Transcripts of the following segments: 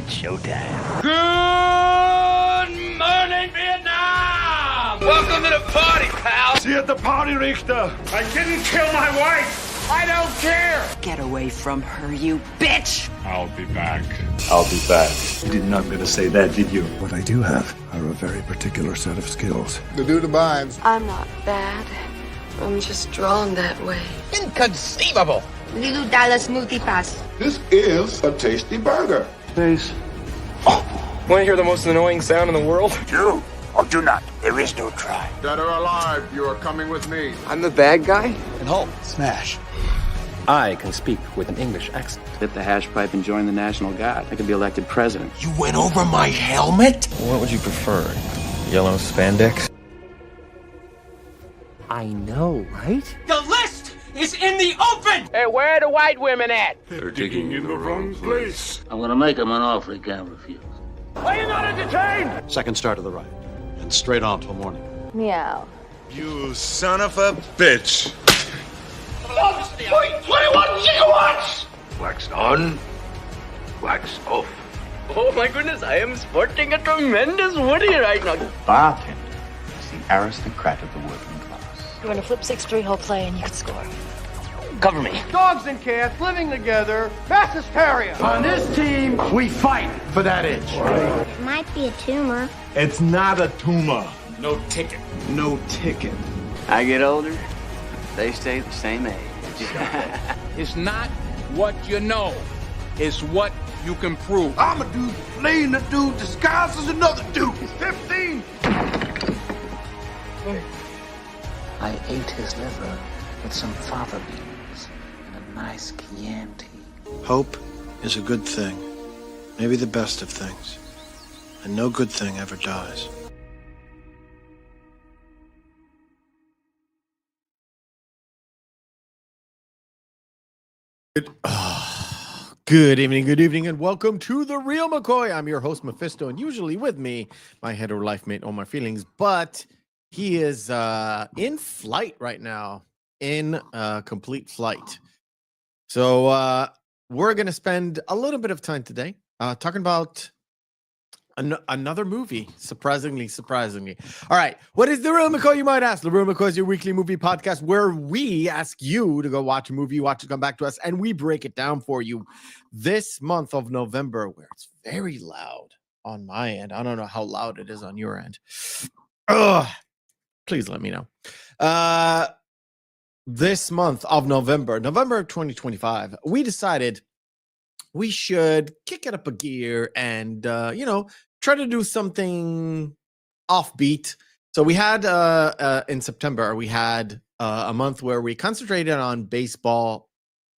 It's showtime. Good morning, Vietnam! Welcome to the party, pal! See you at the party, Richter! I didn't kill my wife! I don't care! Get away from her, you bitch! I'll be back. I'll be back. You did not mean to say that, did you? What I do have are a very particular set of skills. The dude binds. I'm not bad. I'm just drawn that way. Inconceivable! Lilu Dallas Multipass. This is a tasty burger. Face. Want to hear the most annoying sound in the world? Do or do not. There is no try. Dead or alive, you are coming with me. I'm the bad guy? And Hulk, smash. I can speak with an English accent. Hit the hash pipe and join the National Guard. I could be elected president. You went over my helmet? What would you prefer? Yellow spandex? I know, right? The list is in the open! Hey, where are the white women at? They're digging in the wrong place. I'm gonna make him an offer he can't refuse. Are you not entertained? Second start of the ride. And straight on till morning. Meow. You son of a bitch. 1.21 gigawatts! Wax on, wax off. Oh my goodness, I am sporting a tremendous woody right now. Bartender is the aristocrat of the working class. You're gonna flip 6-3 whole play and you can score. Cover me. Dogs and cats living together, mass hysteria. On this team, we fight for that itch. It might be a tumor. It's not a tumor. No ticket. No ticket. I get older, they stay the same age. It's not what you know, it's what you can prove. I'm a dude playing a dude disguised as another dude. He's 15. I ate his liver with some fava beans and a nice Chianti. Hope is a good thing. Maybe the best of things. And no good thing ever dies. Good evening, and welcome to the Reel McCoy. I'm your host, Meffistoe, and usually with me, my hetero life mate, All My Feelings, but he is in flight right now, in complete flight. So we're going to spend a little bit of time today talking about another movie, surprisingly. All right, what is the Reel McCoy, you might ask? The Reel McCoy is your weekly movie podcast where we ask you to go watch a movie, watch it, come back to us, and we break it down for you. This month of November, where it's very loud on my end. I don't know how loud it is on your end. Please let me know. This month of November 2025, we decided we should kick it up a gear and, try to do something offbeat. So we had in September, we had a month where we concentrated on baseball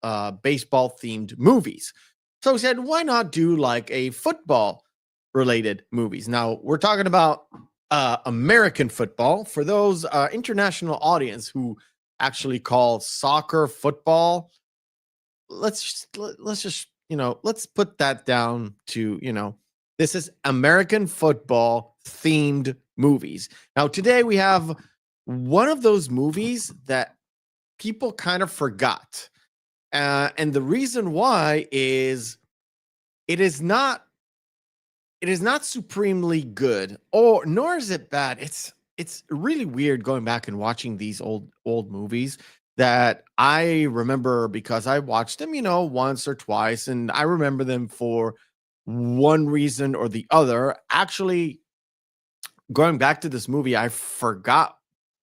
themed movies. So we said, why not do like a football related movies? Now we're talking about American football. For those international audience who actually call soccer football, let's just let's put that down to this is American football themed movies. Now today we have one of those movies that people kind of forgot, and the reason why is it is not supremely good, nor is it bad. It's really weird going back and watching these old movies that I remember because I watched them, once or twice, and I remember them for one reason or the other. Actually, going back to this movie, I forgot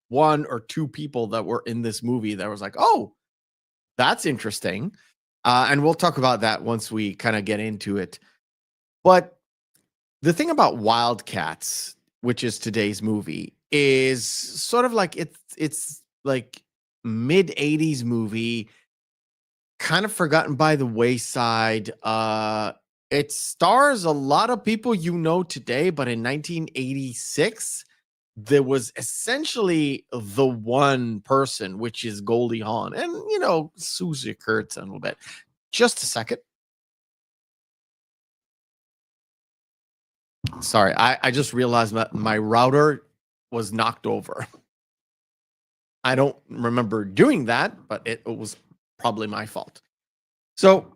one or two people that were in this movie that was like, oh, that's interesting. And we'll talk about that once we kind of get into it. But the thing about Wildcats, which is today's movie, is sort of like it's like mid-'80s movie, kind of forgotten by the wayside. It stars a lot of people today, but in 1986, there was essentially the one person, which is Goldie Hawn, and Susie Kurtz a little bit. Just a second. Sorry, I just realized that my router was knocked over. I don't remember doing that, but it was probably my fault. So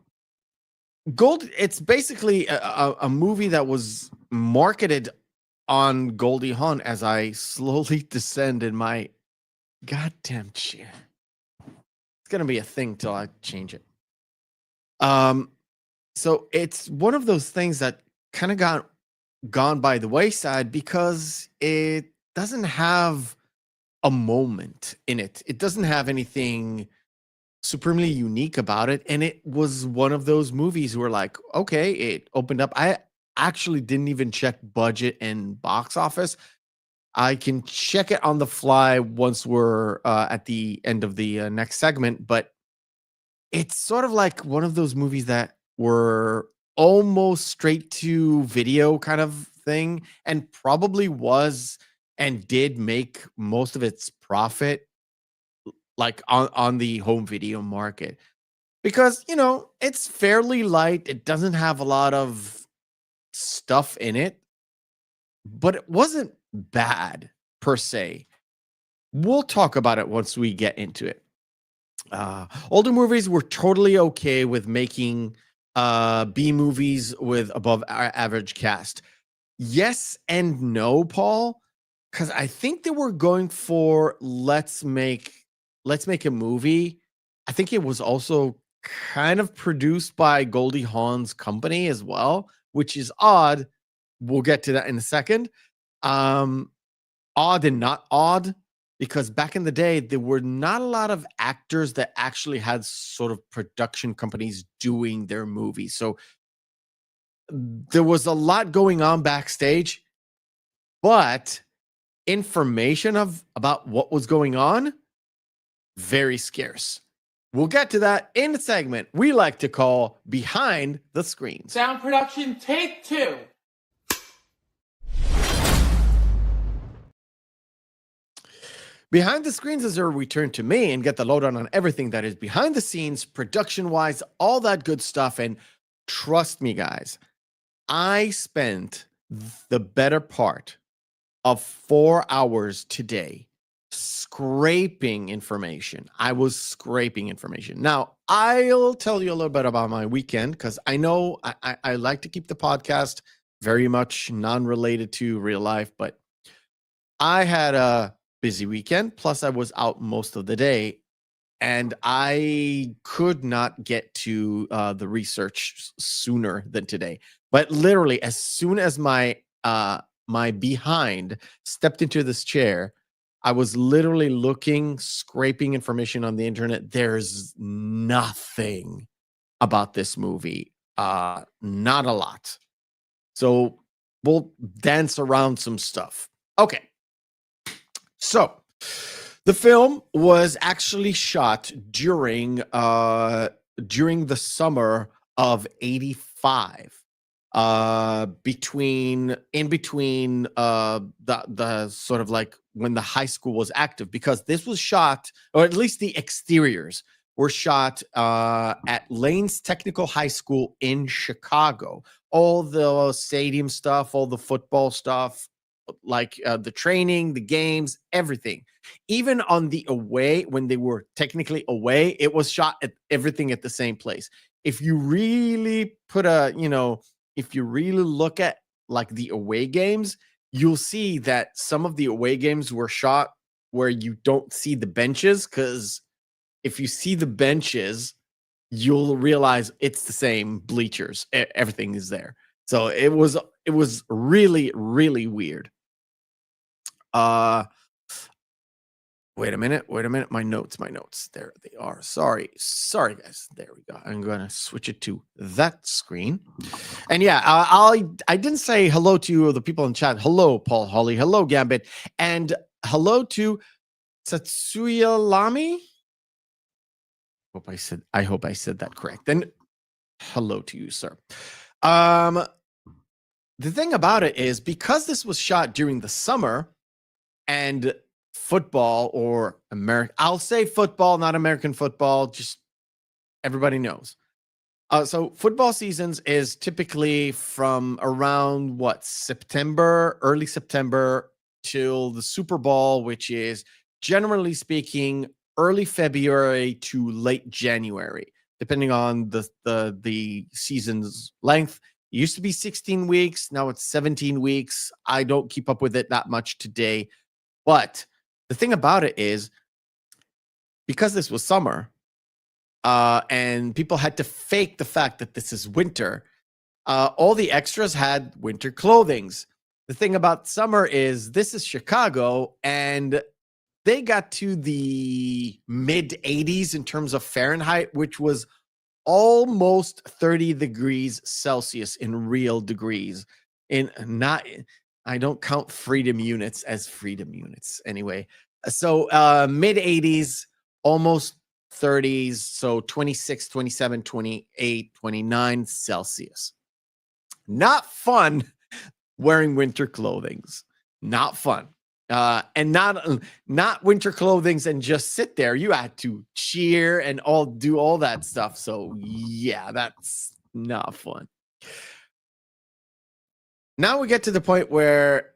It's basically a movie that was marketed on Goldie Hawn as I slowly descend in my goddamn chair. It's gonna be a thing till I change it. So it's one of those things that kind of gone by the wayside because it doesn't have a moment in it. It doesn't have anything supremely unique about it. And it was one of those movies where, like, okay, it opened up. I actually didn't even check budget and box office. I can check it on the fly once we're at the end of the next segment, but it's sort of like one of those movies that were almost straight to video kind of thing, and probably was and did make most of its profit like on the home video market, because it's fairly light. It doesn't have a lot of stuff in it, but it wasn't bad per se. We'll talk about it once we get into it. Older movies were totally okay with making B movies with above average cast. Yes and no, Paul, because I think they were going for let's make a movie. I think it was also kind of produced by Goldie Hawn's company as well, which is odd. We'll get to that in a second. Odd and not odd, because back in the day, there were not a lot of actors that actually had sort of production companies doing their movies. So there was a lot going on backstage, but information about what was going on, very scarce. We'll get to that in the segment we like to call Behind the Screens. Sound production, take 2. Behind the Screens is where we turn to me and get the lowdown on everything that is behind the scenes, production-wise, all that good stuff. And trust me, guys, I spent the better part of 4 hours today scraping information. I was scraping information. Now, I'll tell you a little bit about my weekend, because I know I like to keep the podcast very much non-related to real life, but I had a busy weekend. Plus, I was out most of the day, and I could not get to the research sooner than today. But literally, as soon as my behind stepped into this chair, I was literally scraping information on the internet. There's nothing about this movie. Not a lot. So we'll dance around some stuff. Okay. So the film was actually shot during the summer of '85. Between the sort of like when the high school was active, because this was shot, or at least the exteriors were shot at Lane's Technical High School in Chicago. All the stadium stuff, all the football stuff, like the training, the games, everything. Even on the away, when they were technically away, it was shot at everything at the same place. If you really if you really look at like the away games, you'll see that some of the away games were shot where you don't see the benches, because if you see the benches, you'll realize it's the same bleachers. Everything is there. So it was really, really weird. Wait a minute. My notes. There they are. Sorry, guys. There we go. I'm gonna switch it to that screen. And yeah, I didn't say hello to the people in chat. Hello, Paul Holly. Hello, Gambit, and hello to Satsuya Lamy. I hope I said that correct. And hello to you, sir. The thing about it is, because this was shot during the summer, and football, or American, I'll say football, not American football, just everybody knows. So football seasons is typically from around early September till the Super Bowl, which is generally speaking early February to late January. depending on the season's length. It used to be 16 weeks. Now it's 17 weeks. I don't keep up with it that much today. But the thing about it is, because this was summer, and people had to fake the fact that this is winter, all the extras had winter clothings. The thing about summer is this is Chicago, and they got to the mid 80s in terms of Fahrenheit, which was almost 30 degrees Celsius in real degrees. I don't count freedom units as freedom units anyway. So mid 80s, almost 30s, so 26, 27, 28, 29 Celsius. Not fun wearing winter clothings. Not fun. And not winter clothings and just sit there. You had to cheer and do all that stuff. So yeah, that's not fun. Now we get to the point where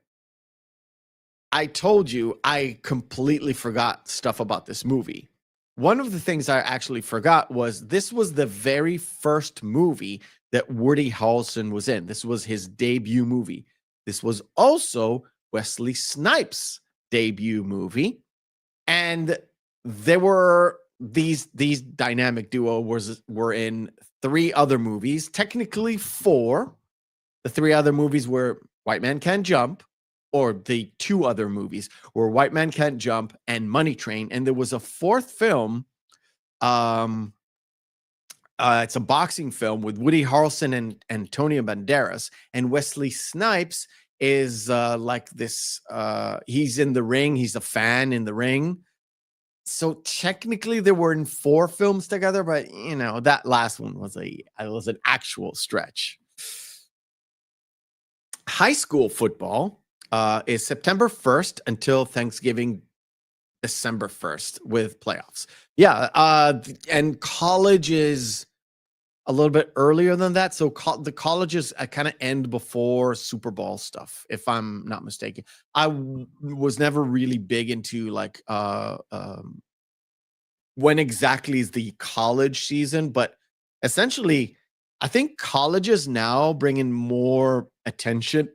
I told you I completely forgot stuff about this movie. One of the things I actually forgot was this was the very first movie that Woody Harrelson was in. This was his debut movie. This was also Wesley Snipes' debut movie. And there were these dynamic duo were in 3 other movies, technically 4. The 3 other movies were White Man Can't Jump, or the 2 other movies were White Man Can't Jump and Money Train. And there was a 4th film. It's a boxing film with Woody Harrelson and Antonio Banderas. And Wesley Snipes is like this. He's in the ring. He's a fan in the ring. So technically they were in 4 films together, but that last one was an actual stretch. High school football is September 1st until Thanksgiving, December 1st with playoffs. Yeah. And college is a little bit earlier than that. So the colleges kind of end before Super Bowl stuff, if I'm not mistaken. I was never really big into when exactly is the college season, but essentially I think colleges now bring in more attention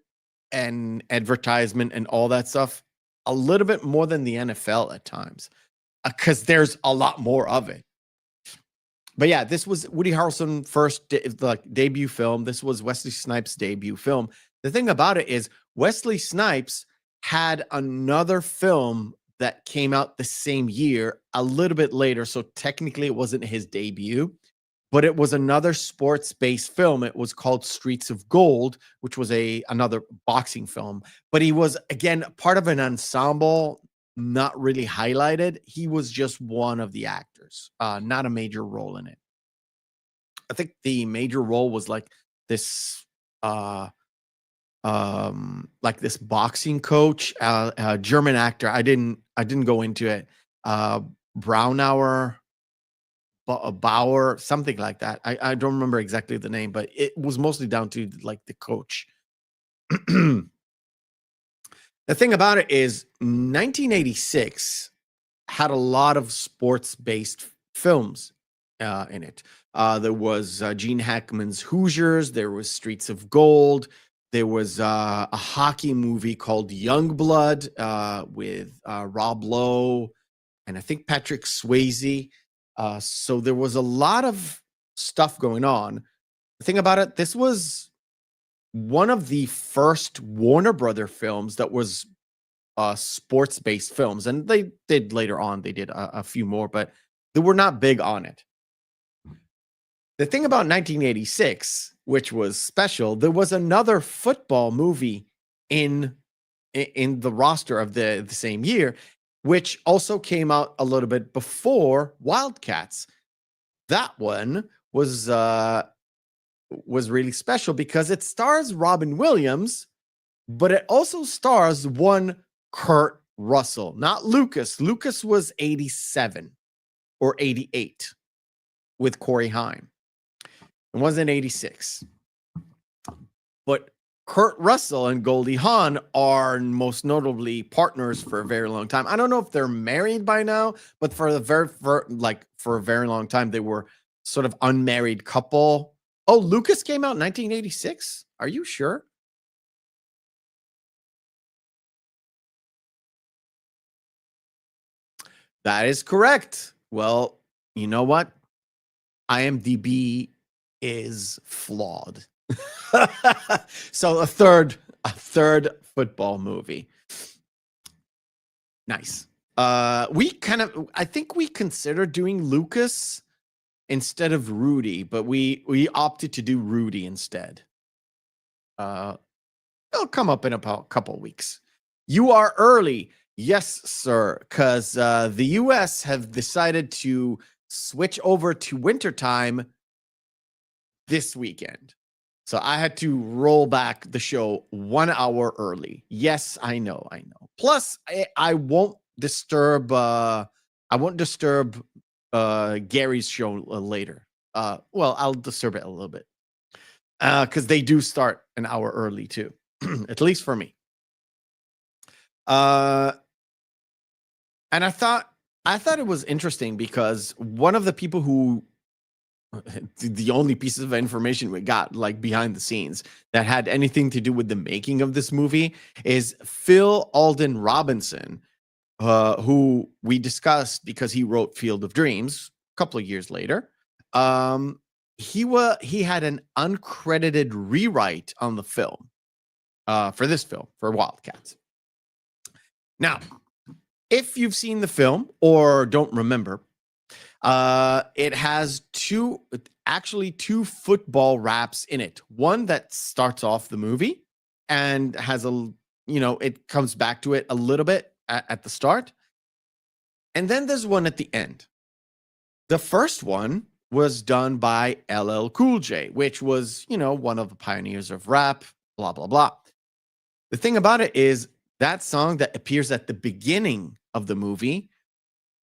and advertisement and all that stuff a little bit more than the NFL at times, because there's a lot more of it. But yeah, this was Woody Harrelson first debut film. This was Wesley Snipes' debut film. The thing about it is Wesley Snipes had another film that came out the same year, a little bit later. So technically it wasn't his debut, but it was another sports-based film. It was called Streets of Gold, which was another boxing film. But he was, again, part of an ensemble, not really highlighted. He was just one of the actors, not a major role in it. I think the major role was like this boxing coach, German actor. I didn't go into it. Bauer, something like that. I don't remember exactly the name, but it was mostly down to like the coach. The thing about it is 1986 had a lot of sports-based films in it. There was Gene Hackman's Hoosiers. There was Streets of Gold. There was a hockey movie called Youngblood with Rob Lowe and I think Patrick Swayze. So there was a lot of stuff going on. The thing about it, this was one of the first Warner Brother films that was sports-based films. And they did later on, they did a few more, but they were not big on it. The thing about 1986, which was special, there was another football movie in the roster of the same year, which also came out a little bit before Wildcats. That one was really special because it stars Robin Williams, but it also stars one Kurt Russell, not Lucas. Lucas was 87 or 88 with Corey Haim. It wasn't 86. But Kurt Russell and Goldie Hawn are most notably partners for a very long time. I don't know if they're married by now, but for a very long time they were sort of unmarried couple. Oh, Lucas came out in 1986. Are you sure? That is correct. Well, you know what? IMDb is flawed. So a third football movie. Nice. I think we considered doing Lucas instead of Rudy, but we opted to do Rudy instead. It'll come up in a couple of weeks. You are early. Yes, sir, because the US have decided to switch over to wintertime this weekend. So I had to roll back the show 1 hour early. Yes, I know. Plus, I won't disturb Gary's show later. Well, I'll disturb it a little bit. Because they do start an hour early too, at least for me. And I thought it was interesting because one of the people who the only pieces of information we got like behind the scenes that had anything to do with the making of this movie is Phil Alden Robinson, who we discussed because he wrote Field of Dreams a couple of years later. He had an uncredited rewrite on the film for this film, for Wildcats. Now, if you've seen the film or don't remember, it has two football raps in it. One that starts off the movie and has it comes back to it a little bit at the start. And then there's one at the end. The first one was done by LL Cool J, which was, one of the pioneers of rap, blah, blah, blah. The thing about it is that song that appears at the beginning of the movie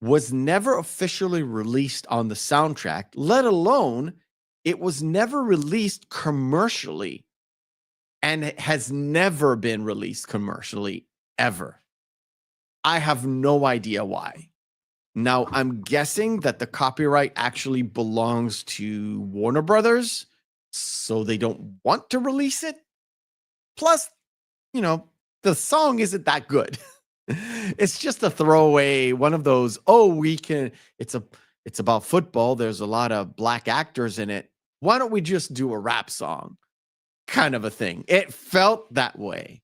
was never officially released on the soundtrack, let alone it was never released commercially, and it has never been released commercially ever. I have no idea why. Now, I'm guessing that the copyright actually belongs to Warner Brothers, so they don't want to release it. Plus, the song isn't that good. It's just a throwaway, one of those, it's about football. There's a lot of black actors in it. Why don't we just do a rap song kind of a thing? It felt that way.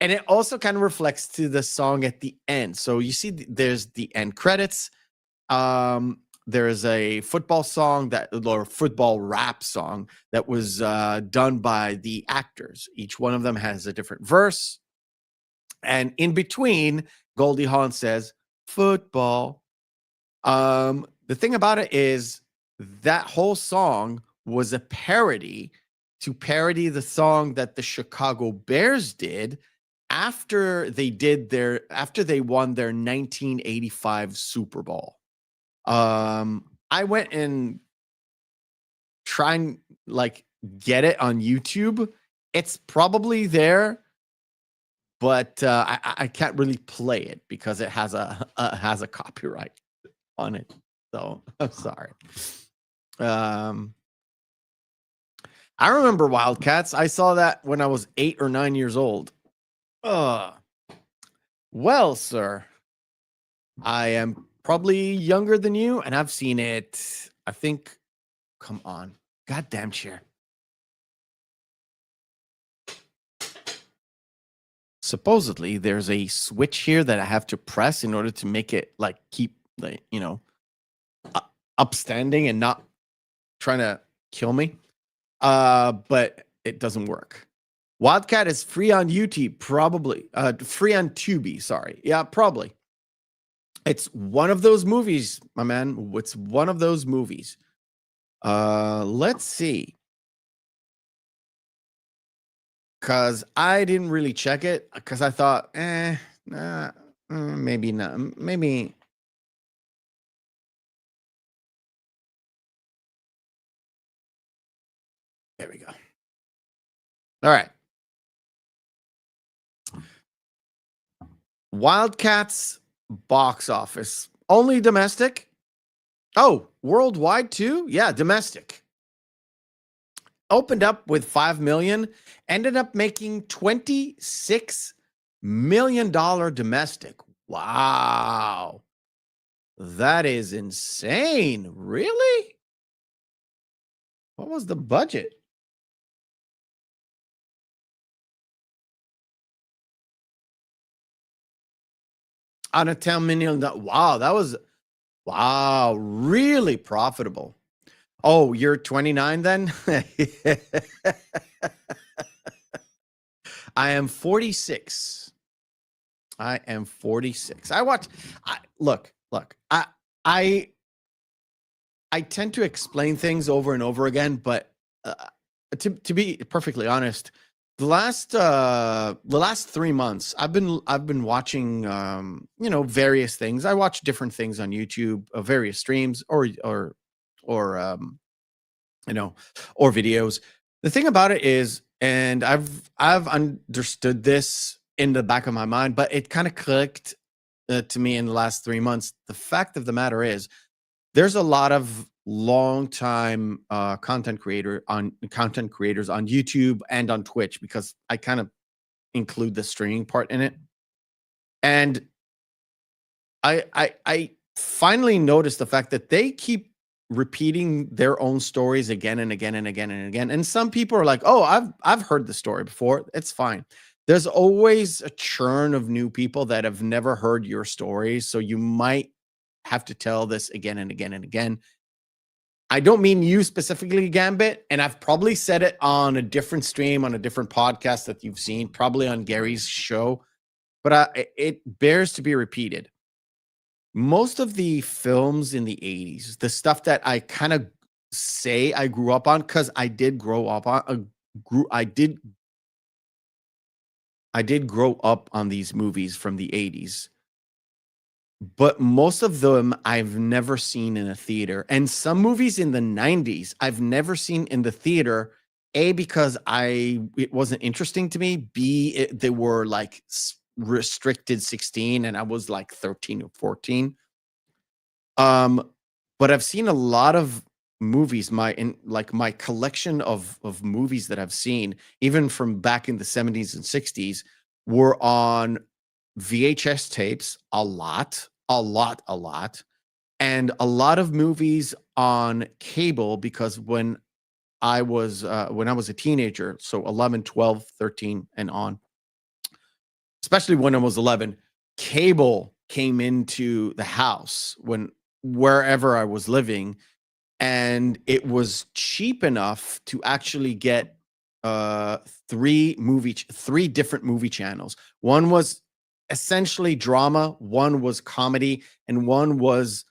And it also kind of reflects to the song at the end. So you see, there's the end credits. There is a football song or football rap song that was done by the actors. Each one of them has a different verse. And in between, Goldie Hawn says, football. The thing about it is that whole song was a parody to parody the song that the Chicago Bears did after they won their 1985 Super Bowl. I went and try and get it on YouTube. It's probably there, but I can't really play it because it has a copyright on it. So I'm sorry. I remember Wildcats. I saw that when I was 8 or 9 years old. Well, sir, I am probably younger than you, and I've seen it. I think, come on, goddamn chair. Supposedly, there's a switch here that I have to press in order to make it keep upstanding and not trying to kill me. But it doesn't work. Wildcat is free on YouTube, probably. Free on Tubi, sorry. Yeah, probably. It's one of those movies, my man. It's one of those movies. Let's see. Because I didn't really check it. Because I thought, maybe not. Maybe. There we go. All right. Wildcats box office. Only domestic. Oh, worldwide too. Yeah, domestic. Opened up with 5 million, ended up making $26 million domestic. Wow. That is insane. Really? What was the budget? On a $10 million. Wow, that was really profitable. Oh, you're 29 then? I am 46. I am 46. Look. I tend to explain things over and over again, but to be perfectly honest, the last 3 months I've been watching various things. I watch different things on YouTube, various streams or videos. The thing about it is, and I've understood this in the back of my mind, but it kind of clicked to me in the last 3 months. The fact of the matter is, there's a lot of long-time content creators on YouTube and on Twitch, because I kind of include the streaming part in it. And I finally noticed the fact that they keep repeating their own stories again and again and again and again. And some people are like, "Oh, I've heard the story before." It's fine. There's always a churn of new people that have never heard your story, so you might have to tell this again and again and again. I don't mean you specifically, Gambit, and I've probably said it on a different stream, on a different podcast that you've seen, probably on Gary's show, but it bears to be repeated. Most of the films in the 80s, the stuff that I kind of say I grew up on, because I did grow up on, I did grow up on these movies from the 80s. But most of them I've never seen in a theater. And some movies in the 90s I've never seen in the theater. A, because it wasn't interesting to me. B, they were like restricted 16 and I was like 13 or 14. But I've seen a lot of movies, my collection of movies that I've seen, even from back in the 70s and 60s, were on VHS tapes a lot. And a lot of movies on cable, because when I was a teenager, so 11, 12, 13 and on, especially when I was 11, cable came into the house wherever I was living, and it was cheap enough to actually get three different movie channels. One was essentially drama, one was comedy, and one was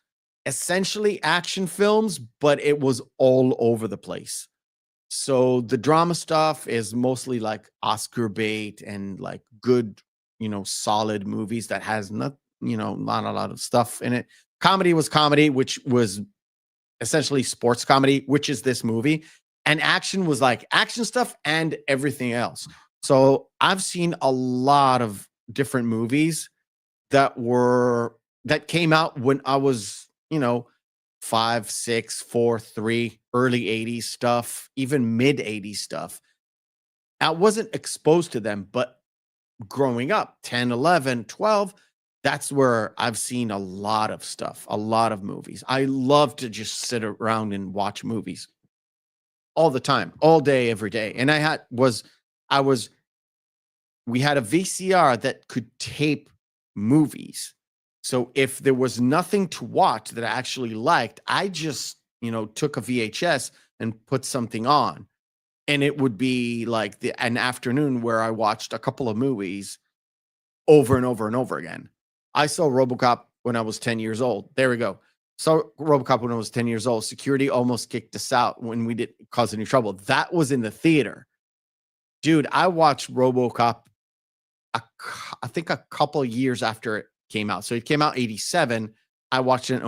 essentially action films, but it was all over the place. So the drama stuff is mostly like Oscar bait and like good, solid movies that has not a lot of stuff in it. Comedy was comedy, which was essentially sports comedy, which is this movie. And action was like action stuff and everything else. So I've seen a lot of different movies that came out when I was 5, 6, 4, 3, early 80s stuff, even mid 80s stuff. I wasn't exposed to them, but growing up 10, 11, 12, that's where I've seen a lot of stuff, a lot of movies. I love to just sit around and watch movies all the time, all day, every day. And we had a VCR that could tape movies. So if there was nothing to watch that I actually liked, I just, took a VHS and put something on. And it would be like an afternoon where I watched a couple of movies over and over and over again. I saw RoboCop when I was 10 years old. There we go. So RoboCop when I was 10 years old. Security almost kicked us out when we didn't cause any trouble. That was in the theater. Dude, I watched RoboCop I think a couple of years after it came out. So it came out 87. I watched it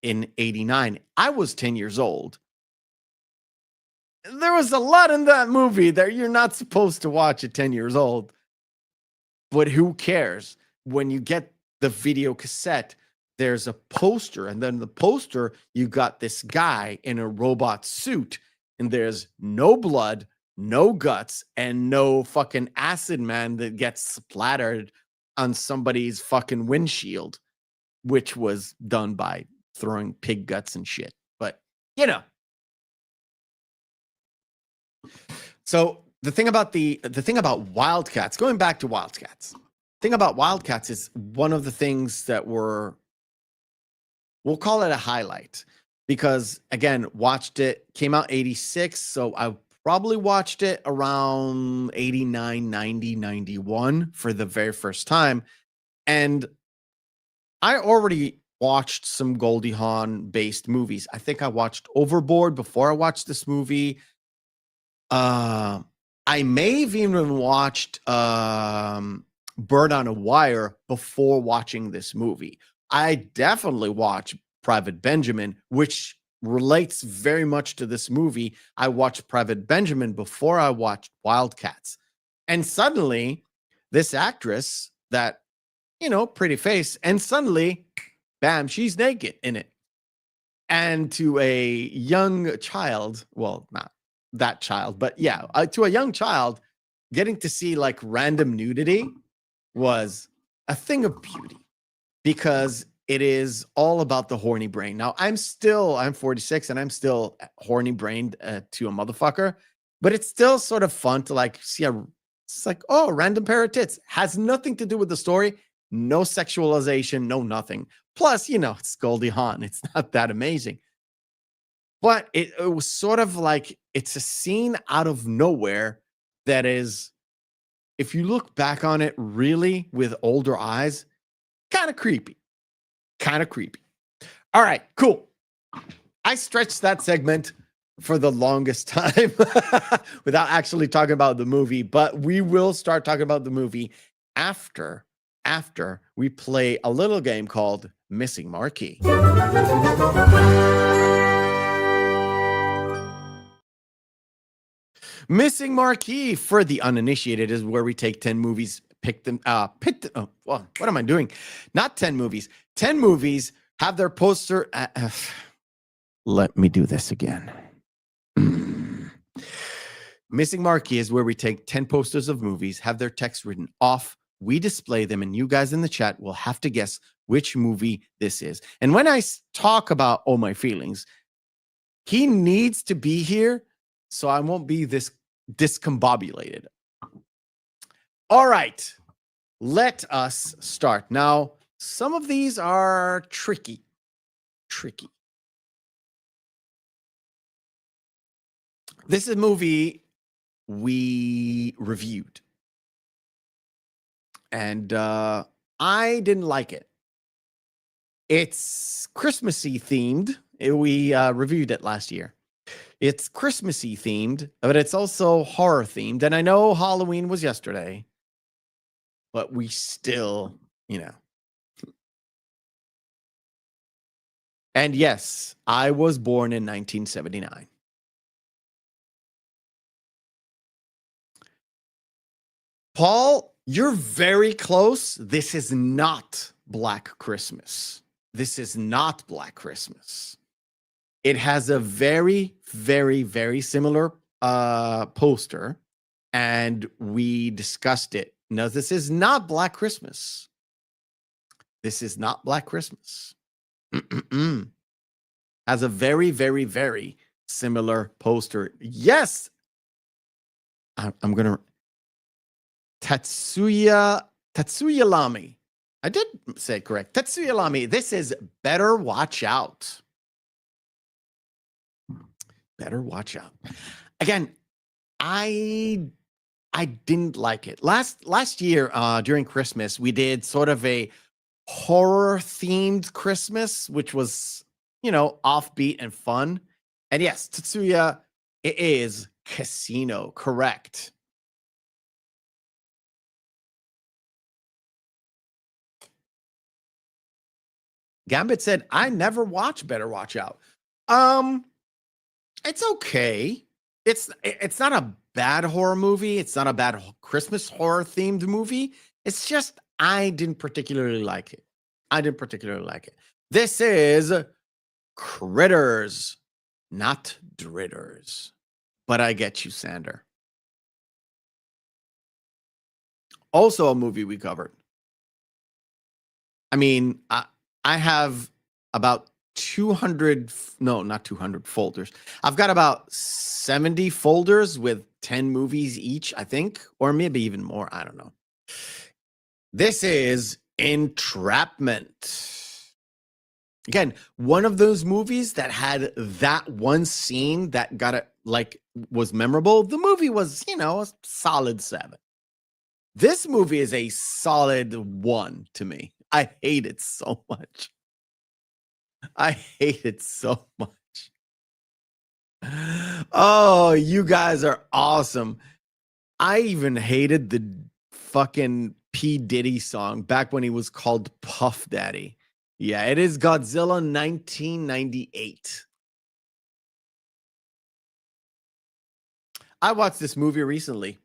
in 89. I was 10 years old. There was a lot in that movie that you're not supposed to watch at 10 years old. But who cares? When you get the video cassette, there's a poster, and then the poster, you got this guy in a robot suit, and there's no blood, no guts, and no fucking acid man that gets splattered on somebody's fucking windshield, which was done by throwing pig guts and shit. But, you know. So the thing about Wildcats, going back to Wildcats, thing about Wildcats is one of the things that we'll call it a highlight, because again, watched it, came out 86. So I probably watched it around 89, 90, 91 for the very first time. And I already watched some Goldie Hawn based movies. I think I watched Overboard before I watched this movie. I may have even watched Bird on a Wire before watching this movie. I definitely watched Private Benjamin, which relates very much to this movie. I watched Private Benjamin before I watched Wildcats. And suddenly, this actress that, pretty face, and suddenly, bam, she's naked in it. And to a young child, well, not that child, but yeah, to a young child, getting to see like random nudity was a thing of beauty, because it is all about the horny brain. Now, I'm 46 and I'm still horny brained to a motherfucker, but it's still sort of fun to like see it's like, oh, random pair of tits. Has nothing to do with the story. No sexualization, no nothing. Plus, it's Goldie Hawn. It's not that amazing. But it was sort of like, it's a scene out of nowhere that is, if you look back on it really with older eyes, kind of creepy. All right, cool. I stretched that segment for the longest time without actually talking about the movie, but we will start talking about the movie after we play a little game called Missing Marquee. Missing Marquee, for the uninitiated, is where we take 10 movies, what am I doing? Not 10 movies. 10 movies have their poster. Let me do this again. Missing Marquee is where we take 10 posters of movies, have their text written off. We display them, and you guys in the chat will have to guess which movie this is. And when I talk about Oh My Feelings, he needs to be here so I won't be this discombobulated. All right, let us start. Now, some of these are tricky. This is a movie we reviewed, and I didn't like it. It's Christmassy themed. We reviewed it last year. It's Christmassy themed, but it's also horror themed. And I know Halloween was yesterday, but we still, And yes, I was born in 1979. Paul, you're very close. This is not Black Christmas. It has a very, very, very similar poster, and we discussed it. No, this is not Black Christmas. Has a very, very, very similar poster. Yes, I'm gonna Tatsuya Lami. I did say it correct. Tatsuya Lami. This is Better Watch Out. Again, I didn't like it. Last year during Christmas, we did sort of a horror themed Christmas, which was, offbeat and fun. And yes, Tatsuya, it is Casino, correct. Gambit said, I never watched Better Watch Out. It's okay. It's not a bad horror movie. It's not a bad Christmas horror themed movie. It's just I didn't particularly like it. I didn't particularly like it. This is Critters, not Dritters. But I get you, Sander. Also a movie we covered. I mean, I have about 200, no, not 200 folders. I've got about 70 folders with 10 movies each, I think, or maybe even more. I don't know. This is Entrapment. Again, one of those movies that had that one scene that got it, like, was memorable. The movie was, a solid 7. This movie is a solid 1 to me. I hate it so much. I hate it so much. Oh, you guys are awesome. I even hated the fucking P. Diddy song back when he was called Puff Daddy. Yeah, it is Godzilla 1998. I watched this movie recently.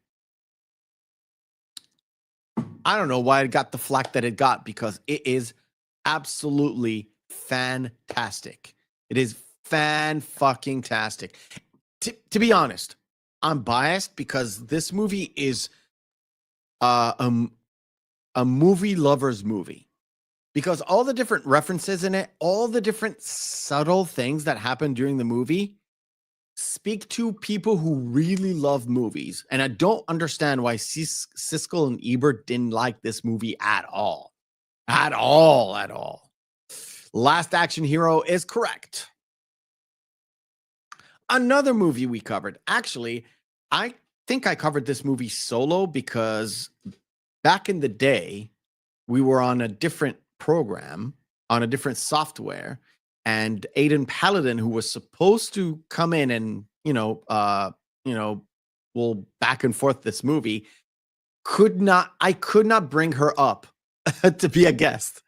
I don't know why it got the flack that it got, because it is absolutely fantastic. It is fan-fucking-tastic. To be honest, I'm biased because this movie is a movie lover's movie. Because all the different references in it, all the different subtle things that happen during the movie speak to people who really love movies. And I don't understand why Siskel and Ebert didn't like this movie at all. At all. Last Action Hero is correct. Another movie we covered. Actually, I think I covered this movie solo because back in the day, we were on a different program, on a different software, and Aiden Paladin, who was supposed to come in and, we'll back and forth this movie, I could not bring her up to be a guest,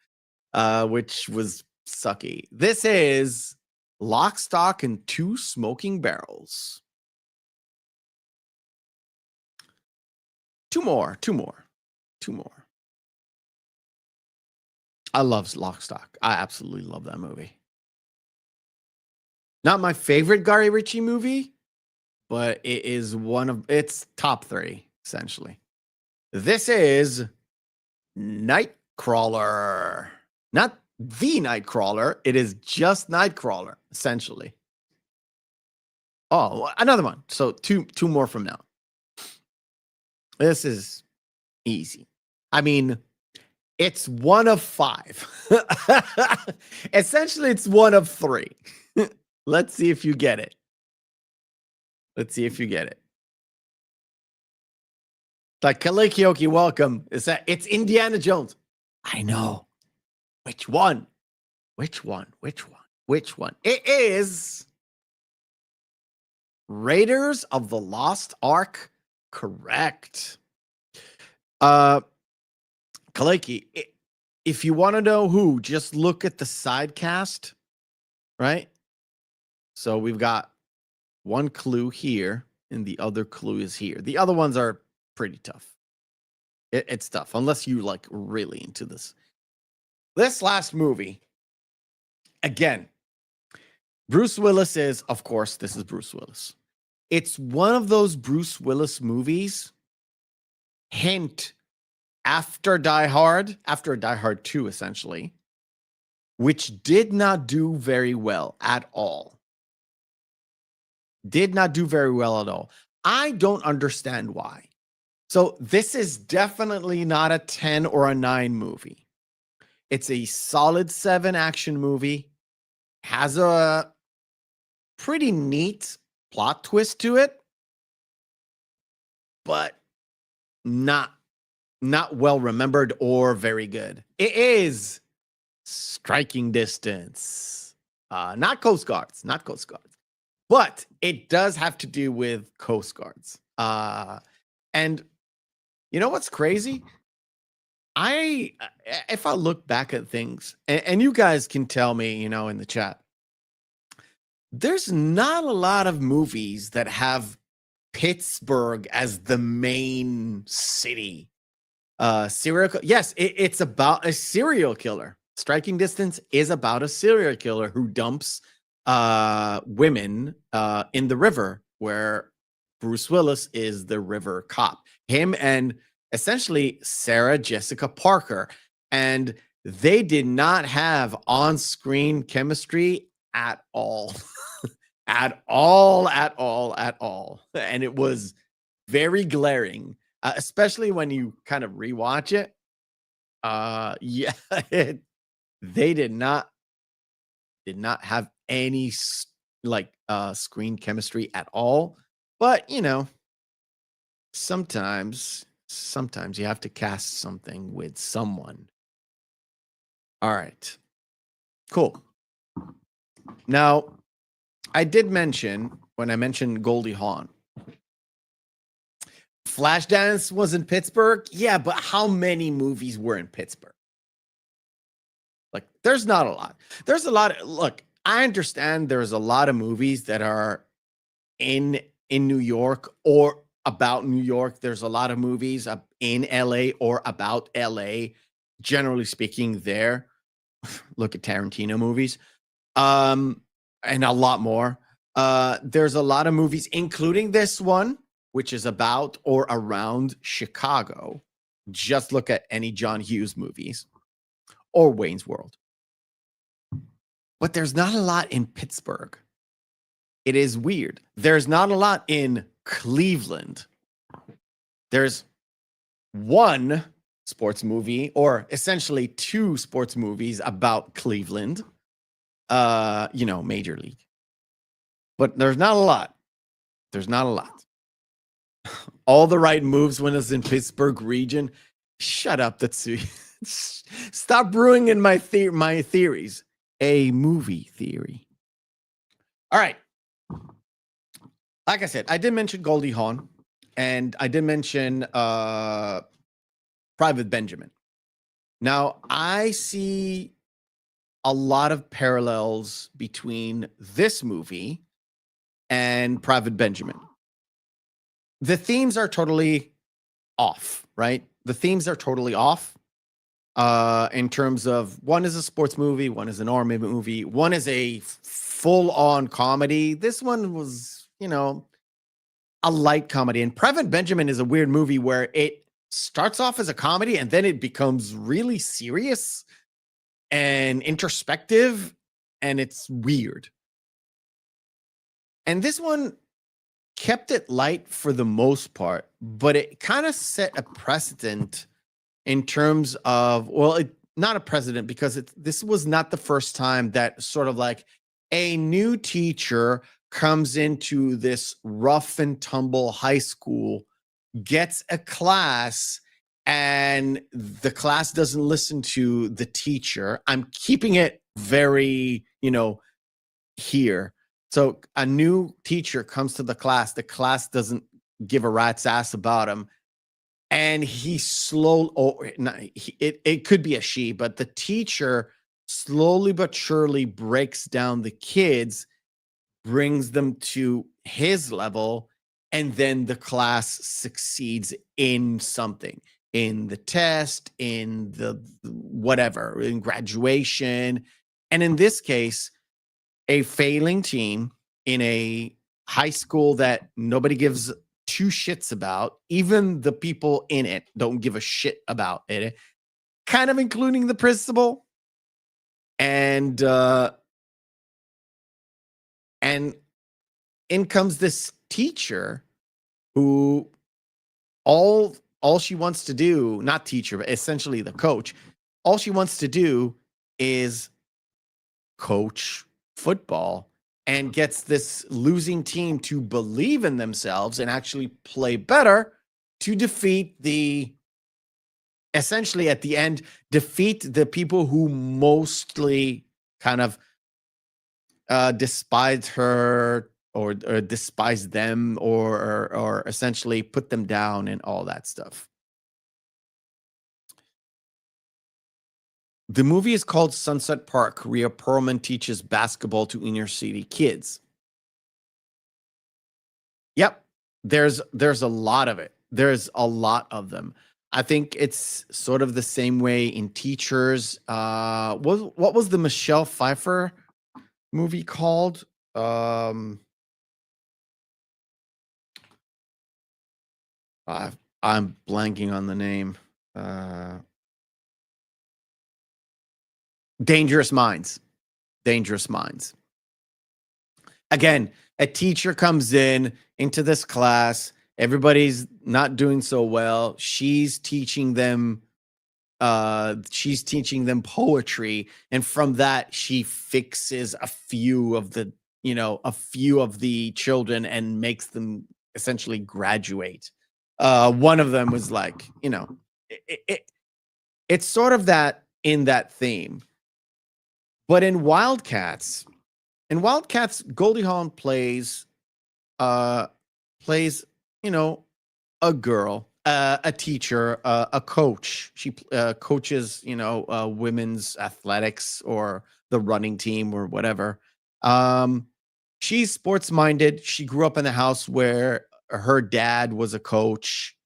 which was sucky. This is Lock, Stock, and Two Smoking Barrels. Two more. I love Lock, Stock. I absolutely love that movie. Not my favorite Gary Ritchie movie, but it is it's top 3, essentially. This is Nightcrawler. Not the Nightcrawler. It is just Nightcrawler, essentially. Oh, another one. So two more from now. This is easy. I mean, it's 1 of 5. Essentially, it's 1 of 3. Let's see if you get it. Like Kalikioki, welcome. It's Indiana Jones. I know. Which one? It is Raiders of the Lost Ark. Correct. Kaleki, if you want to know who, just look at the side cast, right? So we've got one clue here, and the other clue is here. The other ones are pretty tough. It's tough, unless you like really into this. This last movie, again, Bruce Willis is, of course, this is Bruce Willis. It's one of those Bruce Willis movies, hint, after Die Hard 2, essentially, which did not do very well at all. I don't understand why. So this is definitely not a 10 or a 9 movie. It's a solid 7 action movie. Has a pretty neat plot twist to it, but not well remembered or very good. It is Striking Distance. Not Coast Guards. But it does have to do with Coast Guards. And you know what's crazy? If I look back at things, and you guys can tell me, in the chat, there's not a lot of movies that have Pittsburgh as the main city. Yes, it's about a serial killer. Striking Distance is about a serial killer who dumps women in the river, where Bruce Willis is the river cop. Him and essentially Sarah Jessica Parker. And they did not have on-screen chemistry at all. At all. And it was very glaring, especially when you kind of rewatch it. They did not have any screen chemistry at all. But sometimes you have to cast something with someone. All right, cool. Now, I did mention, when I mentioned Goldie Hawn, Flashdance was in Pittsburgh. Yeah, but how many movies were in Pittsburgh? Like, there's not a lot. There's a lot of, look, I understand there's a lot of movies that are in New York or about New York. There's a lot of movies in LA or about LA, generally speaking, there. Look at Tarantino movies. And a lot more. There's a lot of movies, including this one, which is about or around Chicago. Just look at any John Hughes movies or Wayne's World. But there's not a lot in Pittsburgh. It is weird. There's not a lot in Cleveland. There's one sports movie, or essentially two sports movies about Cleveland, Major League. But there's not a lot. There's not a lot. All the right moves when it's in Pittsburgh region. Shut up, Tatsuya. Stop ruining my theories. A movie theory. All right. Like I said, I did mention Goldie Hawn, and I did mention Private Benjamin. Now, I see a lot of parallels between this movie and Private Benjamin. The themes are totally off, right? The themes are totally off in terms of, one is a sports movie, one is an army movie, one is a full-on comedy. This one was, a light comedy. And Private Benjamin is a weird movie where it starts off as a comedy and then it becomes really serious and introspective, and it's weird. And this one kept it light for the most part, but it kind of set a precedent in terms of, not a precedent, because this was not the first time that sort of like a new teacher comes into this rough and tumble high school, gets a class, and the class doesn't listen to the teacher. I'm keeping it very, here. So a new teacher comes to the class doesn't give a rat's ass about him. And he it could be a she, but the teacher slowly but surely breaks down the kids, brings them to his level, and then the class succeeds in something, in the test, in the whatever, in graduation. And in this case, a failing team in a high school that nobody gives two shits about, even the people in it don't give a shit about it, kind of including the principal. And in comes this teacher who all she wants to do, not teacher, but essentially the coach, all she wants to do is coach football, and gets this losing team to believe in themselves and actually play better to defeat essentially at the end, defeat the people who mostly kind of despise her or despise them or essentially put them down and all that stuff. The movie is called Sunset Park. Rhea Perlman teaches basketball to inner city kids. Yep, there's a lot of it. There's a lot of them. I think it's sort of the same way in Teachers. What was the Michelle Pfeiffer movie called? I'm blanking on the name. Dangerous Minds. Dangerous Minds. Again, a teacher comes into this class. Everybody's not doing so well. She's teaching them poetry, and from that she fixes a few of the children and makes them essentially graduate. One of them was like, it's sort of that in that theme. But in Wildcats, Goldie Hawn plays a girl, a teacher, a coach. She coaches, women's athletics or the running team or whatever. She's sports minded. She grew up in a house where her dad was a coach,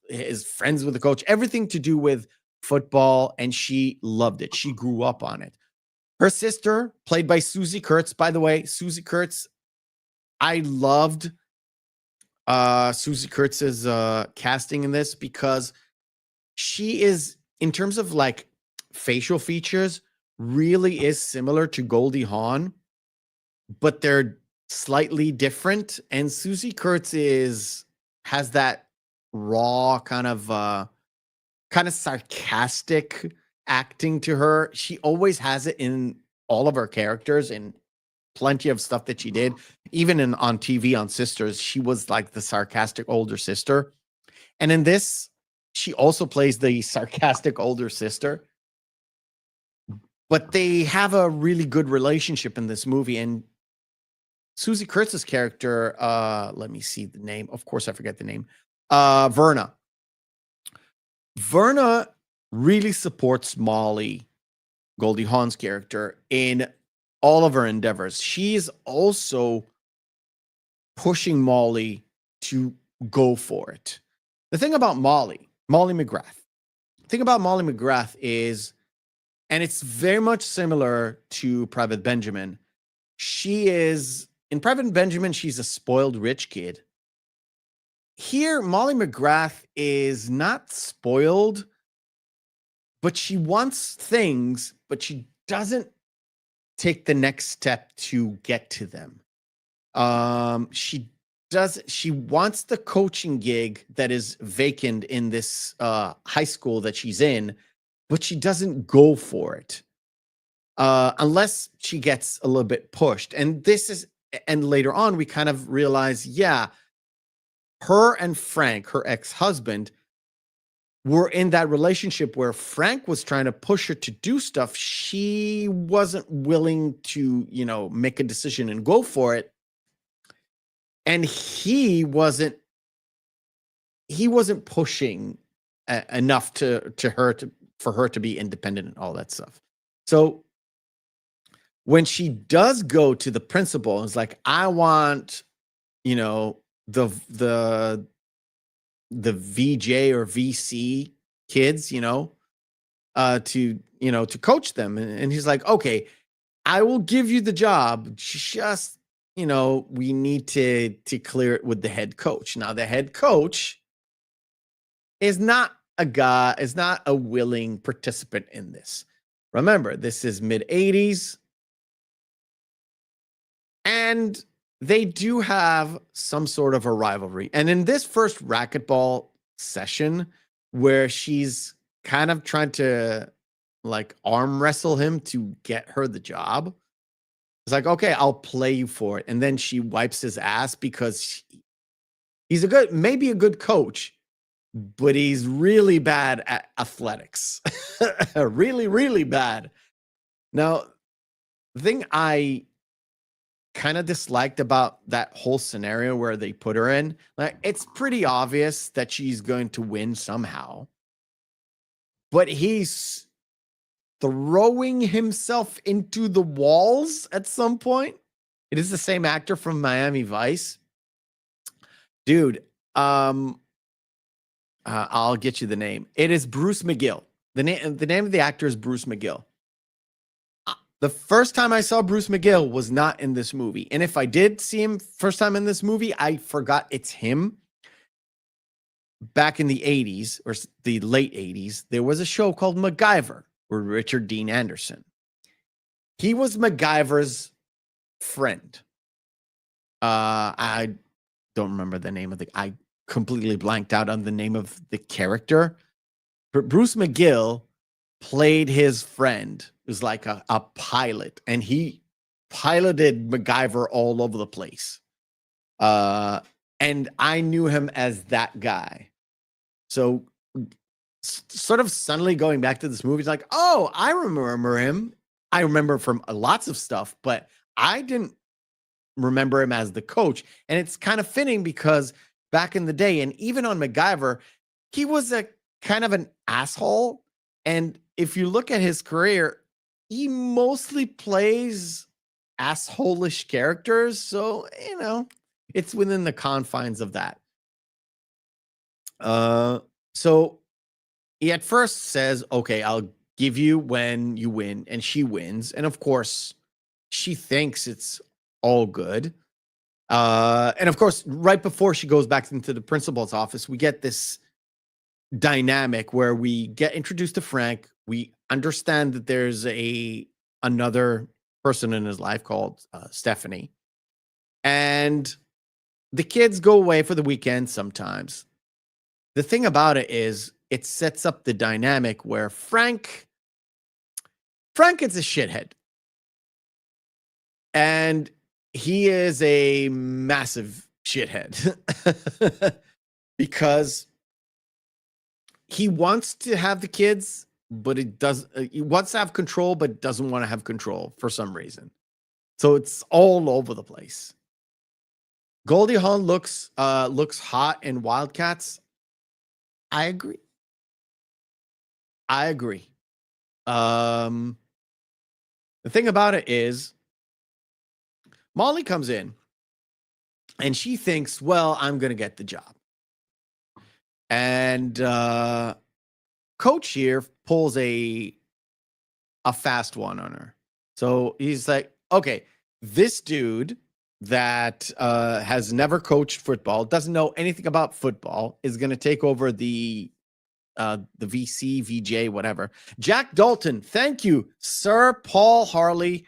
is friends with the coach, everything to do with football, and she loved it. She grew up on it. Her sister, played by Susie Kurtz, by the way, Susie Kurtz, I loved Susie Kurtz's casting in this because she is, in terms of like facial features, really is similar to Goldie Hawn, but they're slightly different. And Susie Kurtz has that raw kind of sarcastic acting to her. She always has it in all of her characters and plenty of stuff that she did. Even on TV on Sisters, she was like the sarcastic older sister. And in this, she also plays the sarcastic older sister. But they have a really good relationship in this movie. And Susie Kurtz's character, let me see the name. Of course, I forget the name. Verna. Verna really supports Molly, Goldie Hawn's character, in all of her endeavors. She's also pushing Molly to go for it. The thing about Molly McGrath is, and it's very much similar to Private Benjamin. In Private Benjamin, she's a spoiled rich kid. Here, Molly McGrath is not spoiled, but she wants things, but she doesn't take the next step to get to them. She wants the coaching gig that is vacant in this high school that she's in, but she doesn't go for it unless she gets a little bit pushed. And later on, we kind of realize, her and Frank, her ex-husband, were in that relationship where Frank was trying to push her to do stuff. She wasn't willing to, make a decision and go for it. And he wasn't pushing enough for her to be independent and all that stuff. So when she does go to the principal and is like, I want, the VJ or VC kids, to coach them. And he's like, okay, I will give you the job. Just, we need to clear it with the head coach. Now, the head coach is not a willing participant in this. Remember, this is mid-'80s. And they do have some sort of a rivalry. And in this first racquetball session, where she's kind of trying to like arm wrestle him to get her the job, it's like, okay, I'll play you for it. And then she wipes his ass because he's maybe a good coach, but he's really bad at athletics. Really, really bad. Now, the thing I kind of disliked about that whole scenario where they put her in, like, it's pretty obvious that she's going to win somehow, but he's throwing himself into the walls at some point. It is the same actor from Miami Vice. Dude, I'll get you the name. It is Bruce McGill. The name of the actor is Bruce McGill. The first time I saw Bruce McGill was not in this movie. And if I did see him first time in this movie, I forgot it's him. Back in the 80s or the late 80s, there was a show called MacGyver with Richard Dean Anderson. He was MacGyver's friend. I don't remember the name of I completely blanked out on the name of the character. But Bruce McGill played his friend. It was like a pilot, and he piloted MacGyver all over the place. And I knew him as that guy. So sort of suddenly going back to this movie, it's like, oh, I remember him. I remember from lots of stuff, but I didn't remember him as the coach. And it's kind of fitting because back in the day, and even on MacGyver, he was a kind of an asshole. And if you look at his career, he mostly plays asshole-ish characters. So, it's within the confines of that. So he at first says, okay, I'll give you when you win, and she wins. And of course, she thinks it's all good. And of course, right before she goes back into the principal's office, we get this dynamic where we get introduced to Frank. We understand that there's another person in his life called Stephanie. And the kids go away for the weekend sometimes. The thing about it is it sets up the dynamic where Frank is a shithead. And he is a massive shithead because he wants to have the kids, but he wants to have control, but doesn't want to have control for some reason. So it's all over the place. Goldie Hawn looks hot in Wildcats. I agree. The thing about it is, Molly comes in and she thinks, well, I'm going to get the job. And Coach here pulls a fast one on her. So he's like, okay, this dude that has never coached football, doesn't know anything about football, is going to take over the VC, VJ, whatever. Jack Dalton, thank you, Sir Paul Harley.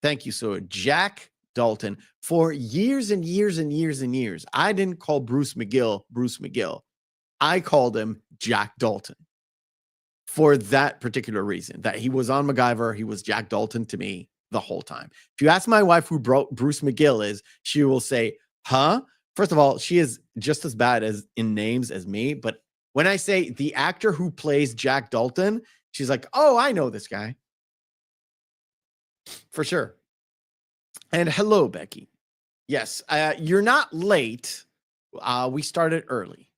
Thank you, sir. Jack Dalton. For years and years and years and years, I didn't call Bruce McGill. I called him Jack Dalton for that particular reason, that he was on MacGyver. He was Jack Dalton to me the whole time. If you ask my wife who Bruce McGill is, she will say, huh? First of all, she is just as bad as in names as me. But when I say the actor who plays Jack Dalton, she's like, oh, I know this guy. For sure. And hello, Becky. Yes, you're not late. We started early.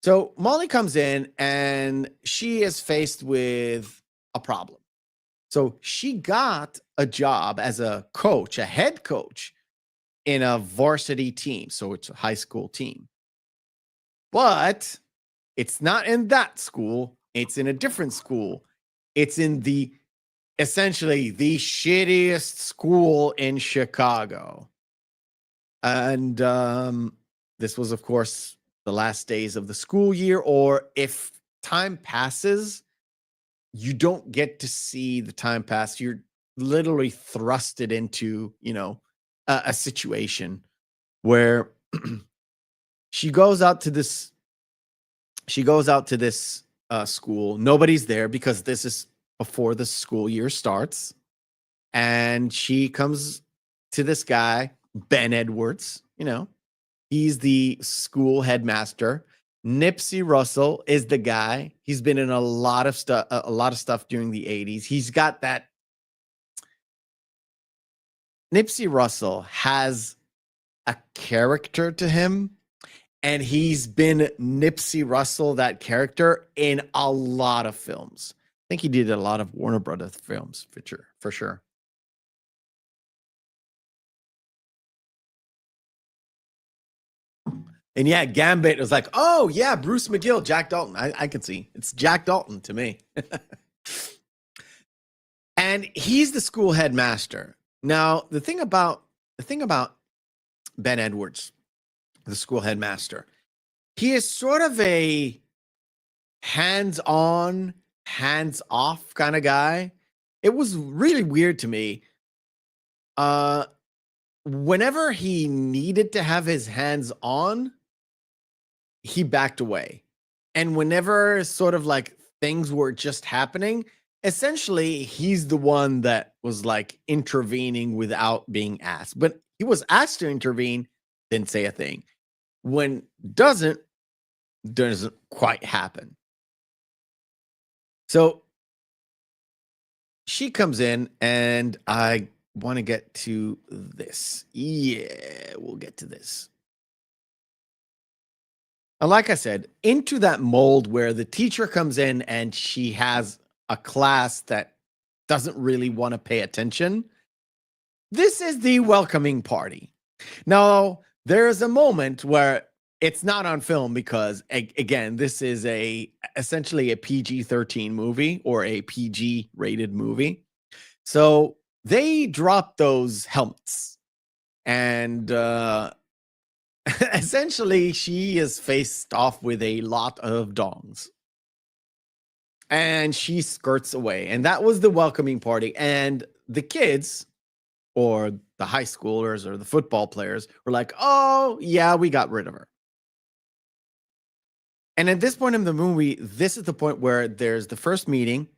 So Molly comes in and she is faced with a problem. So she got a job as a coach, a head coach in a varsity team. So it's a high school team. But it's not in that school. It's in a different school. It's in essentially the shittiest school in Chicago. And this was, of course, the last days of the school year, or if time passes, you don't get to see the time pass. You're literally thrusted into, a situation where she goes out to this school. Nobody's there because this is before the school year starts. And she comes to this guy, Ben Edwards, he's the school headmaster. Nipsey Russell is the guy. He's been in a lot of stuff during the 80s. He's got that. Nipsey Russell has a character to him, and he's been Nipsey Russell, that character, in a lot of films. I think he did a lot of Warner Brothers films, for sure. And yeah, Gambit was like, oh yeah, Bruce McGill, Jack Dalton. I can see. It's Jack Dalton to me. And he's the school headmaster. Now, the thing about Ben Edwards, the school headmaster, he is sort of a hands-on, hands-off kind of guy. It was really weird to me. Whenever he needed to have his hands on, he backed away. And whenever sort of like things were just happening, essentially he's the one that was like intervening without being asked. But he was asked to intervene, didn't say a thing. When doesn't quite happen. So she comes in, and I want to get to this. Yeah, we'll get to this. Like I said, into that mold where the teacher comes in and she has a class that doesn't really want to pay attention. This is the welcoming party. Now, there's a moment where it's not on film because, again, this is essentially a PG-13 movie or a PG-rated movie. So they drop those helmets, and essentially she is faced off with a lot of dongs. And she skirts away. And that was the welcoming party. And the kids, or the high schoolers or the football players, were like, oh, yeah, we got rid of her. And at this point in the movie, this is the point where there's the first meeting.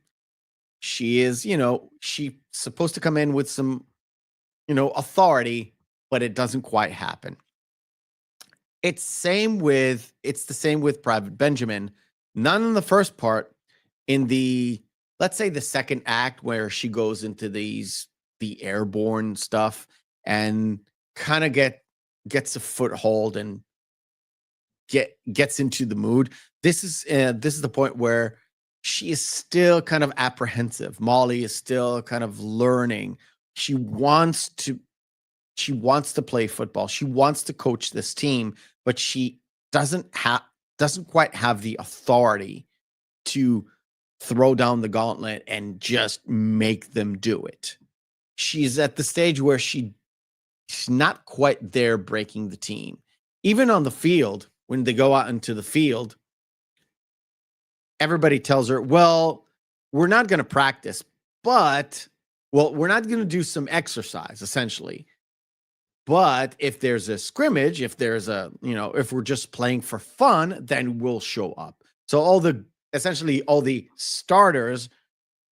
She is, she's supposed to come in with some, authority, but it doesn't quite happen. It's the same with Private Benjamin. None in the first part. In the, let's say, the second act, where she goes into the airborne stuff and kind of gets a foothold and gets into the mood. This is the point where she is still kind of apprehensive. Molly is still kind of learning. She wants to play football. She wants to coach this team, but she doesn't quite have the authority to throw down the gauntlet and just make them do it. She's at the stage where she's not quite there breaking the team. Even on the field, when they go out into the field, everybody tells her, well, we're not going to practice, but, we're not going to do some exercise, essentially. But if there's a scrimmage, if we're just playing for fun, then we'll show up. So essentially all the starters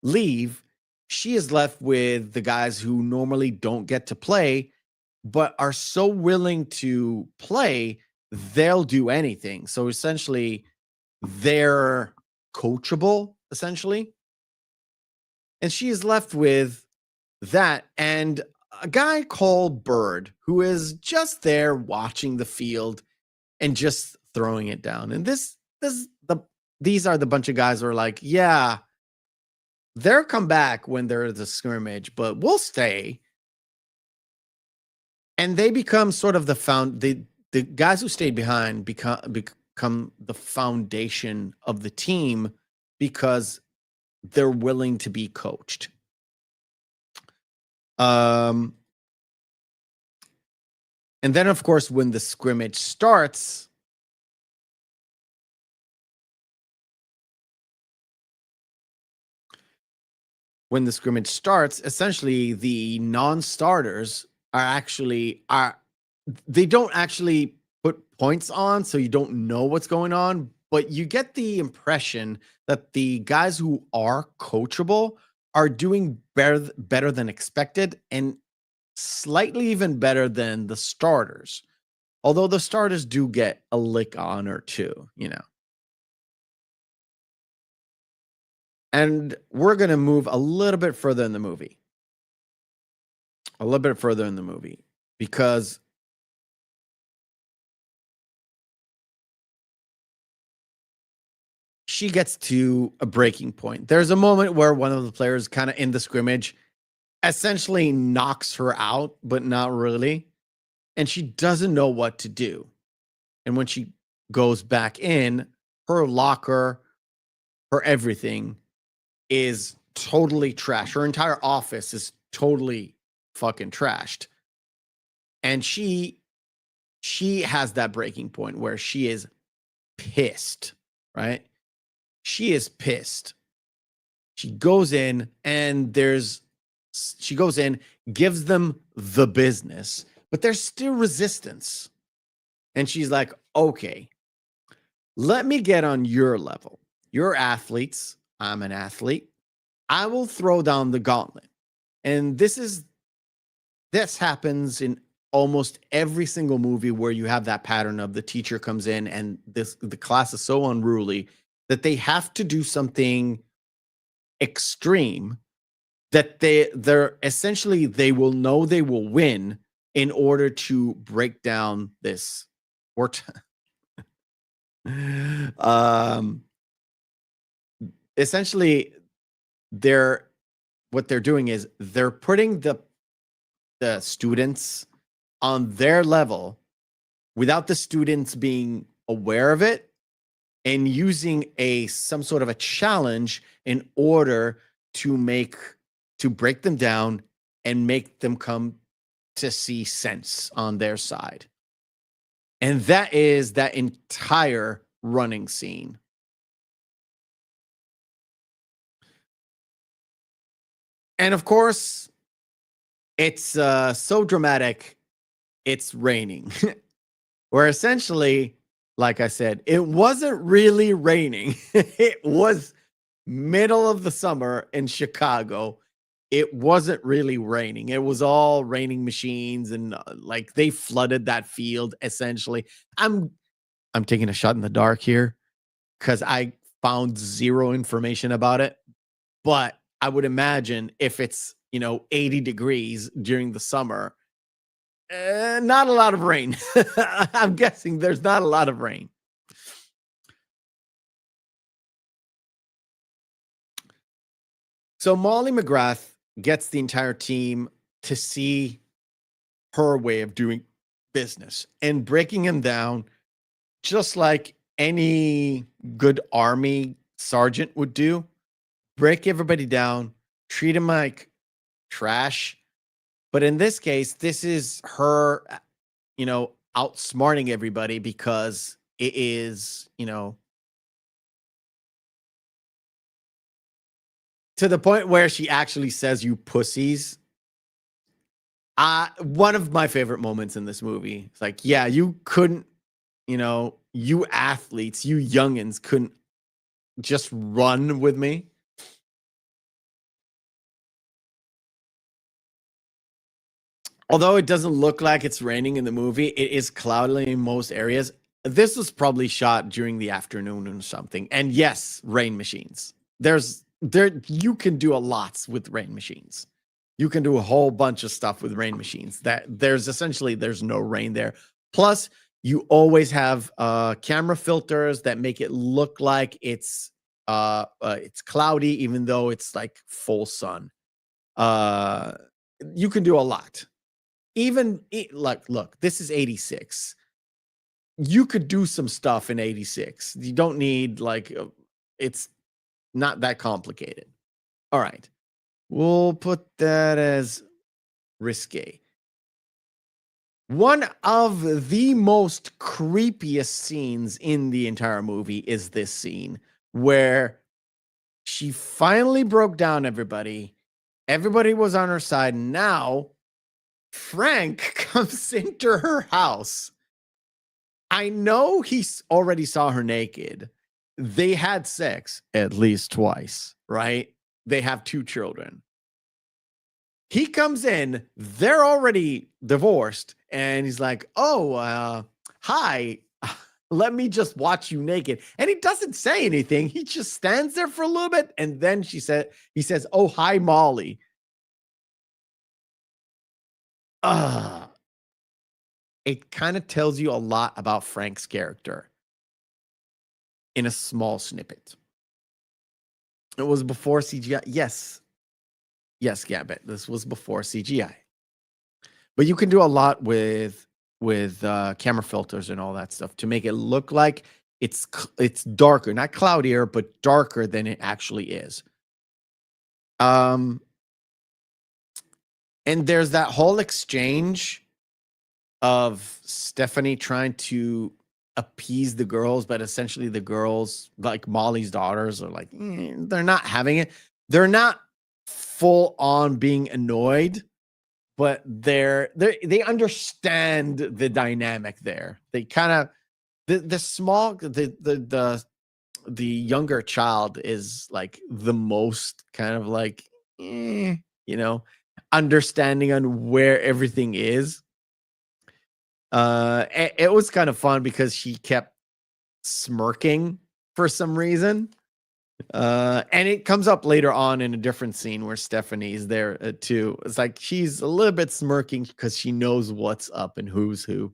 leave. She is left with the guys who normally don't get to play, but are so willing to play, they'll do anything. So essentially, they're coachable, essentially. And she is left with that and a guy called Bird, who is just there watching the field and just throwing it down. And these are the bunch of guys who are like, yeah, they'll come back when there's a scrimmage, but we'll stay. And they become sort of the guys who stayed behind become the foundation of the team because they're willing to be coached. And then, of course, when the scrimmage starts, essentially the non-starters they don't actually put points on, so you don't know what's going on, but you get the impression that the guys who are coachable are doing better than expected, and slightly even better than the starters. Although the starters do get a lick on or two, And we're going to move a little bit further in the movie. Because she gets to a breaking point. There's a moment where one of the players kind of in the scrimmage essentially knocks her out, but not really. And she doesn't know what to do. And when she goes back in, her locker, her everything is totally trash. Her entire office is totally fucking trashed. And she has that breaking point where she is pissed, right? She is pissed. She goes in and gives them the business, but there's still resistance. And she's like, okay, let me get on your level. You're athletes. I'm an athlete. I will throw down the gauntlet. And this happens in almost every single movie where you have that pattern of the teacher comes in and the class is so unruly that they have to do something extreme that they're essentially, they will know they will win in order to break down this essentially what they're doing is they're putting the students on their level without the students being aware of it, and using some sort of a challenge in order to break them down and make them come to see sense on their side. And that is that entire running scene. And of course, it's so dramatic, it's raining. Where essentially, like I said, it wasn't really raining. It was middle of the summer in Chicago. It wasn't really raining. It was all raining machines, and like they flooded that field essentially. I'm taking a shot in the dark here because I found zero information about it. But I would imagine if it's 80 degrees during the summer, not a lot of rain. I'm guessing there's not a lot of rain. So Molly McGrath gets the entire team to see her way of doing business and breaking him down just like any good army sergeant would do. Break everybody down, treat them like trash. But in this case, this is her, outsmarting everybody because it is, to the point where she actually says, "You pussies." One of my favorite moments in this movie. It's like, yeah, you couldn't, you athletes, you youngins couldn't just run with me. Although it doesn't look like it's raining in the movie, it is cloudy in most areas. This was probably shot during the afternoon or something. And yes, rain machines. You can do a lot with rain machines. You can do a whole bunch of stuff with rain machines. There's no rain there. Plus, you always have camera filters that make it look like it's cloudy, even though it's like full sun. You can do a lot. Look, this is 86. You could do some stuff in 86. You don't need it's not that complicated. All right. We'll put that as risque. One of the most creepiest scenes in the entire movie is this scene where she finally broke down everybody. Everybody was on her side. Now Frank comes into her house. I know he already saw her naked. They had sex at least twice, right? They have 2 children. He comes in, they're already divorced, and he's like, "Oh, hi, let me just watch you naked." And he doesn't say anything. He just stands there for a little bit, and then he says, "Oh, hi, Molly." It kind of tells you a lot about Frank's character in a small snippet. It was before CGI. Yes, Gambit. This was before CGI. But you can do a lot with camera filters and all that stuff to make it look like it's darker, not cloudier, but darker than it actually is. And there's that whole exchange of Stephanie trying to appease the girls, but essentially the girls, like Molly's daughters, are like, they're not having it. They're not full on being annoyed, but they understand the dynamic there. They kind of the younger child is like the most kind of like understanding on where everything is. It was kind of fun because she kept smirking for some reason. And it comes up later on in a different scene where Stephanie's there too. It's like she's a little bit smirking because she knows what's up and who's who.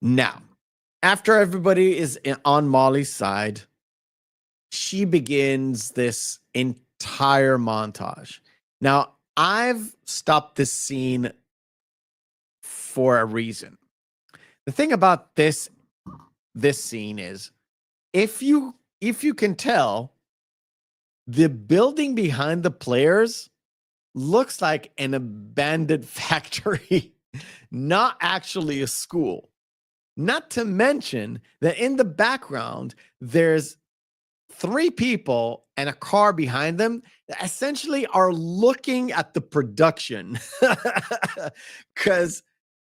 Now, after everybody is on Molly's side, she begins this entire montage. Now, I've stopped this scene for a reason. The thing about this scene is, if you can tell, the building behind the players looks like an abandoned factory, not actually a school. Not to mention that in the background, there's 3 people and a car behind them that essentially are looking at the production. Because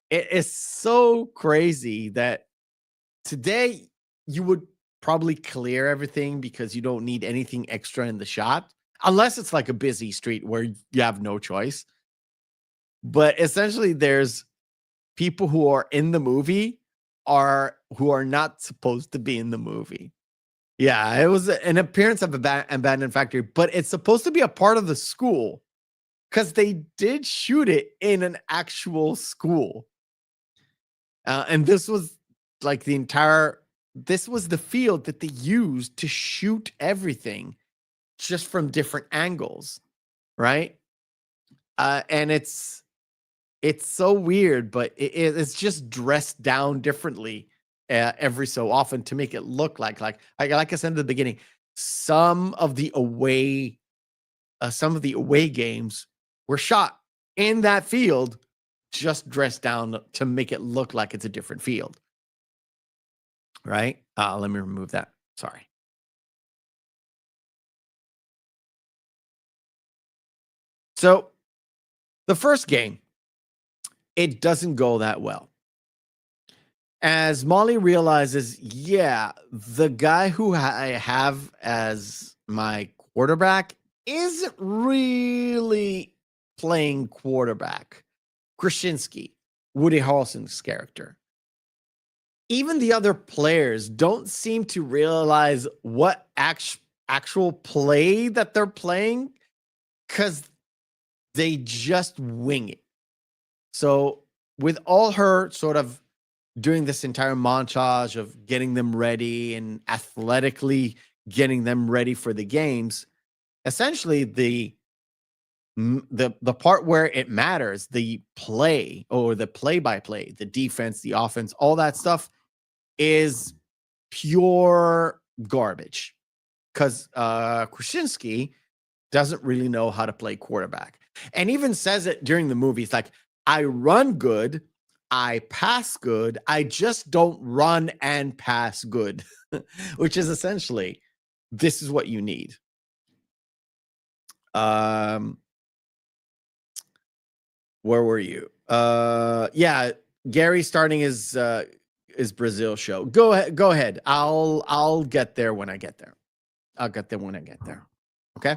it is so crazy that today you would probably clear everything because you don't need anything extra in the shot, unless it's like a busy street where you have no choice. But essentially, there's people who are in the movie who are not supposed to be in the movie. Yeah, it was an appearance of an abandoned factory, but it's supposed to be a part of the school because they did shoot it in an actual school. And this was like this was the field that they used to shoot everything just from different angles, right? And it's so weird, but it's just dressed down differently every so often to make it look like I said in the beginning, some of the away games were shot in that field, just dressed down to make it look like it's a different field. Right? Let me remove that. Sorry. So the first game, it doesn't go that well. As Molly realizes, the guy who I have as my quarterback isn't really playing quarterback. Krasinski, Woody Harrelson's character. Even the other players don't seem to realize what actual play that they're playing because they just wing it. So with all her sort of doing this entire montage of getting them ready and athletically getting them ready for the games, essentially the part where it matters, the play or the play-by-play, the defense, the offense, all that stuff is pure garbage because Krasinski doesn't really know how to play quarterback, and even says it during the movie. It's like, I run good, I pass good, I just don't run and pass good, which is essentially, this is what you need. Where were you? Gary starting his Brazil show. Go ahead. I'll get there when I get there. Okay.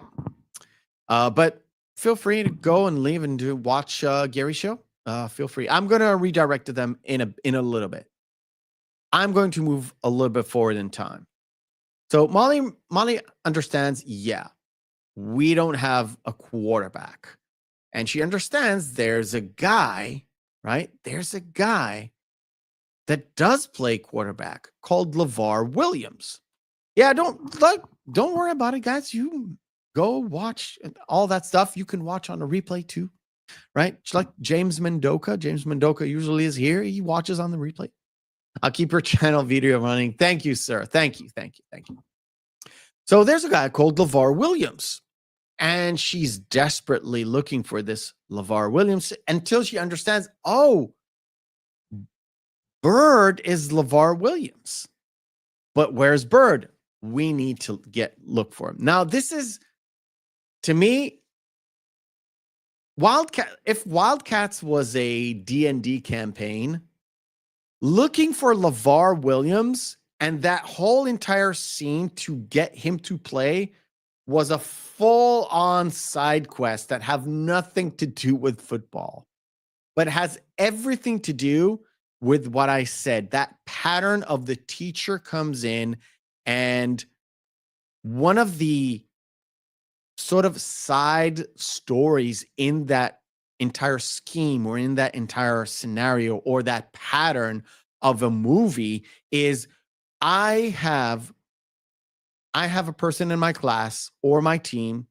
But feel free to go and leave and watch Gary's show. Feel free. I'm gonna redirect to them in a little bit. I'm going to move a little bit forward in time. So Molly understands, we don't have a quarterback. And she understands there's a guy, right? There's a guy that does play quarterback called LeVar Williams. Yeah, don't worry about it, guys. You go watch all that stuff. You can watch on a replay too. right? Just like James Mendoka. James Mendoka usually is here. He watches on the replay. I'll keep your channel video running. Thank you, sir. Thank you. So there's a guy called LeVar Williams, and she's desperately looking for this LeVar Williams until she understands, oh, Bird is LeVar Williams. But where's Bird? We need to look for him. Now, this is, to me, if Wildcats was a D&D campaign, looking for LeVar Williams and that whole entire scene to get him to play was a full-on side quest that have nothing to do with football, but has everything to do with what I said. That pattern of the teacher comes in, and one of the sort of side stories in that entire scheme or in that entire scenario or that pattern of a movie is I have a person in my class or my team,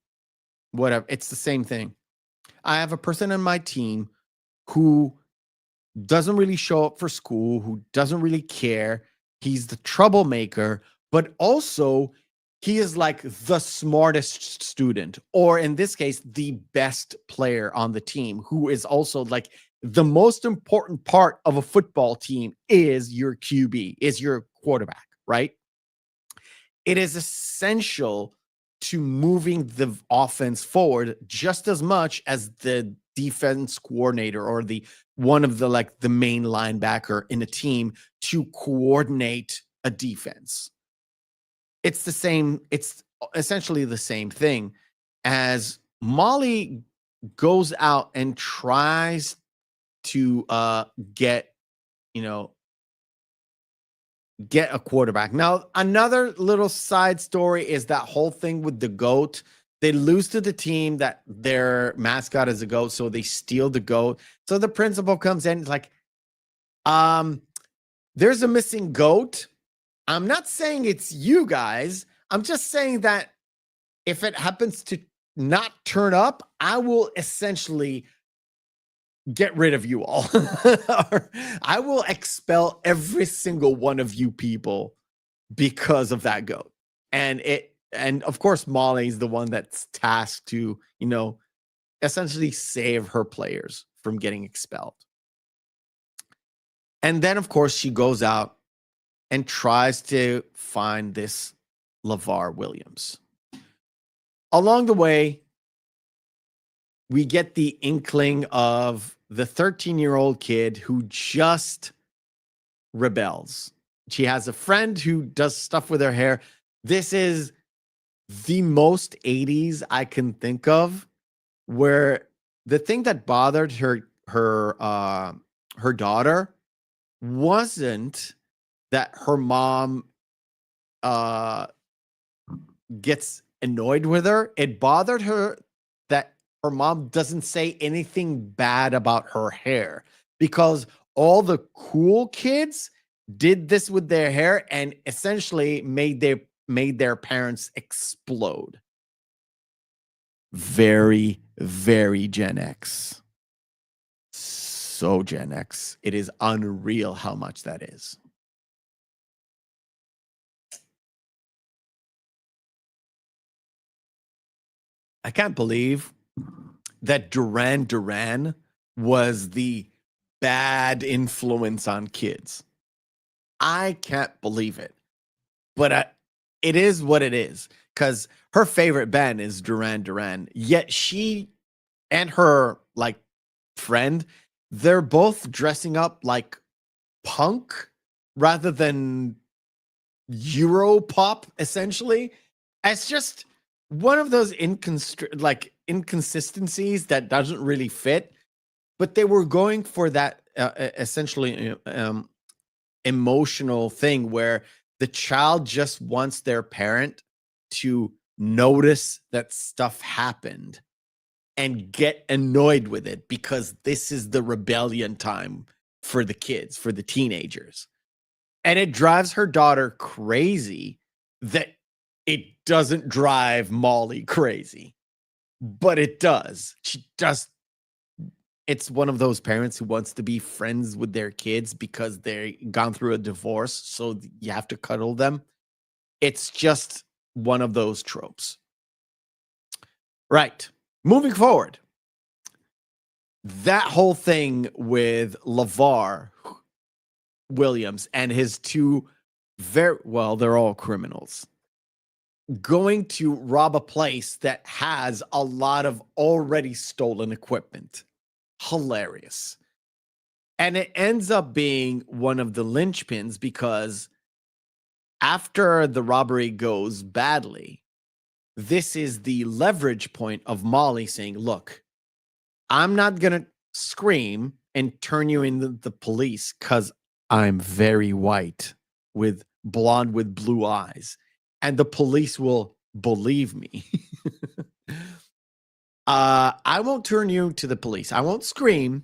whatever, it's the same thing. I have a person in my team who doesn't really show up for school, who doesn't really care. He's the troublemaker, but also he is like the smartest student, or in this case, the best player on the team, who is also like the most important part of a football team is your QB, is your quarterback, right? It is essential to moving the offense forward just as much as the defense coordinator or the one of the like the main linebacker in a team to coordinate a defense. It's the same. It's essentially the same thing as Molly goes out and tries to get a quarterback. Now, another little side story is that whole thing with the goat. They lose to the team that their mascot is a goat, so they steal the goat. So the principal comes in, like, there's a missing goat. I'm not saying it's you guys. I'm just saying that if it happens to not turn up, I will essentially get rid of you all. I will expel every single one of you people because of that goat. And of course, Molly's the one that's tasked to, essentially save her players from getting expelled. And then, of course, she goes out and tries to find this LeVar Williams. Along the way, we get the inkling of the 13-year-old kid who just rebels. She has a friend who does stuff with her hair. This is the most 80s I can think of, where the thing that bothered her daughter wasn't that her mom gets annoyed with her. It bothered her that her mom doesn't say anything bad about her hair, because all the cool kids did this with their hair and essentially made their parents explode. Very, very Gen X. So Gen X. It is unreal how much that is. I can't believe that Duran was the bad influence on kids. I can't believe it. But it is what it is, because her favorite band is Duran. Yet she and her like friend, they're both dressing up like punk rather than Euro pop, essentially. It's just one of those inconsistencies that doesn't really fit. But they were going for that essentially emotional thing where the child just wants their parent to notice that stuff happened and get annoyed with it, because this is the rebellion time for the kids, for the teenagers. And it drives her daughter crazy that it doesn't drive Molly crazy, but it does. She just it's one of those parents who wants to be friends with their kids because they gone through a divorce, so you have to cuddle them. It's just one of those tropes. Right. Moving forward. That whole thing with LeVar Williams and his two they're all criminals, going to rob a place that has a lot of already stolen equipment. Hilarious. And it ends up being one of the linchpins because after the robbery goes badly, this is the leverage point of Molly saying, look, I'm not going to scream and turn you into the police because I'm very white with blonde with blue eyes. And the police will believe me. I won't turn you to the police. I won't scream,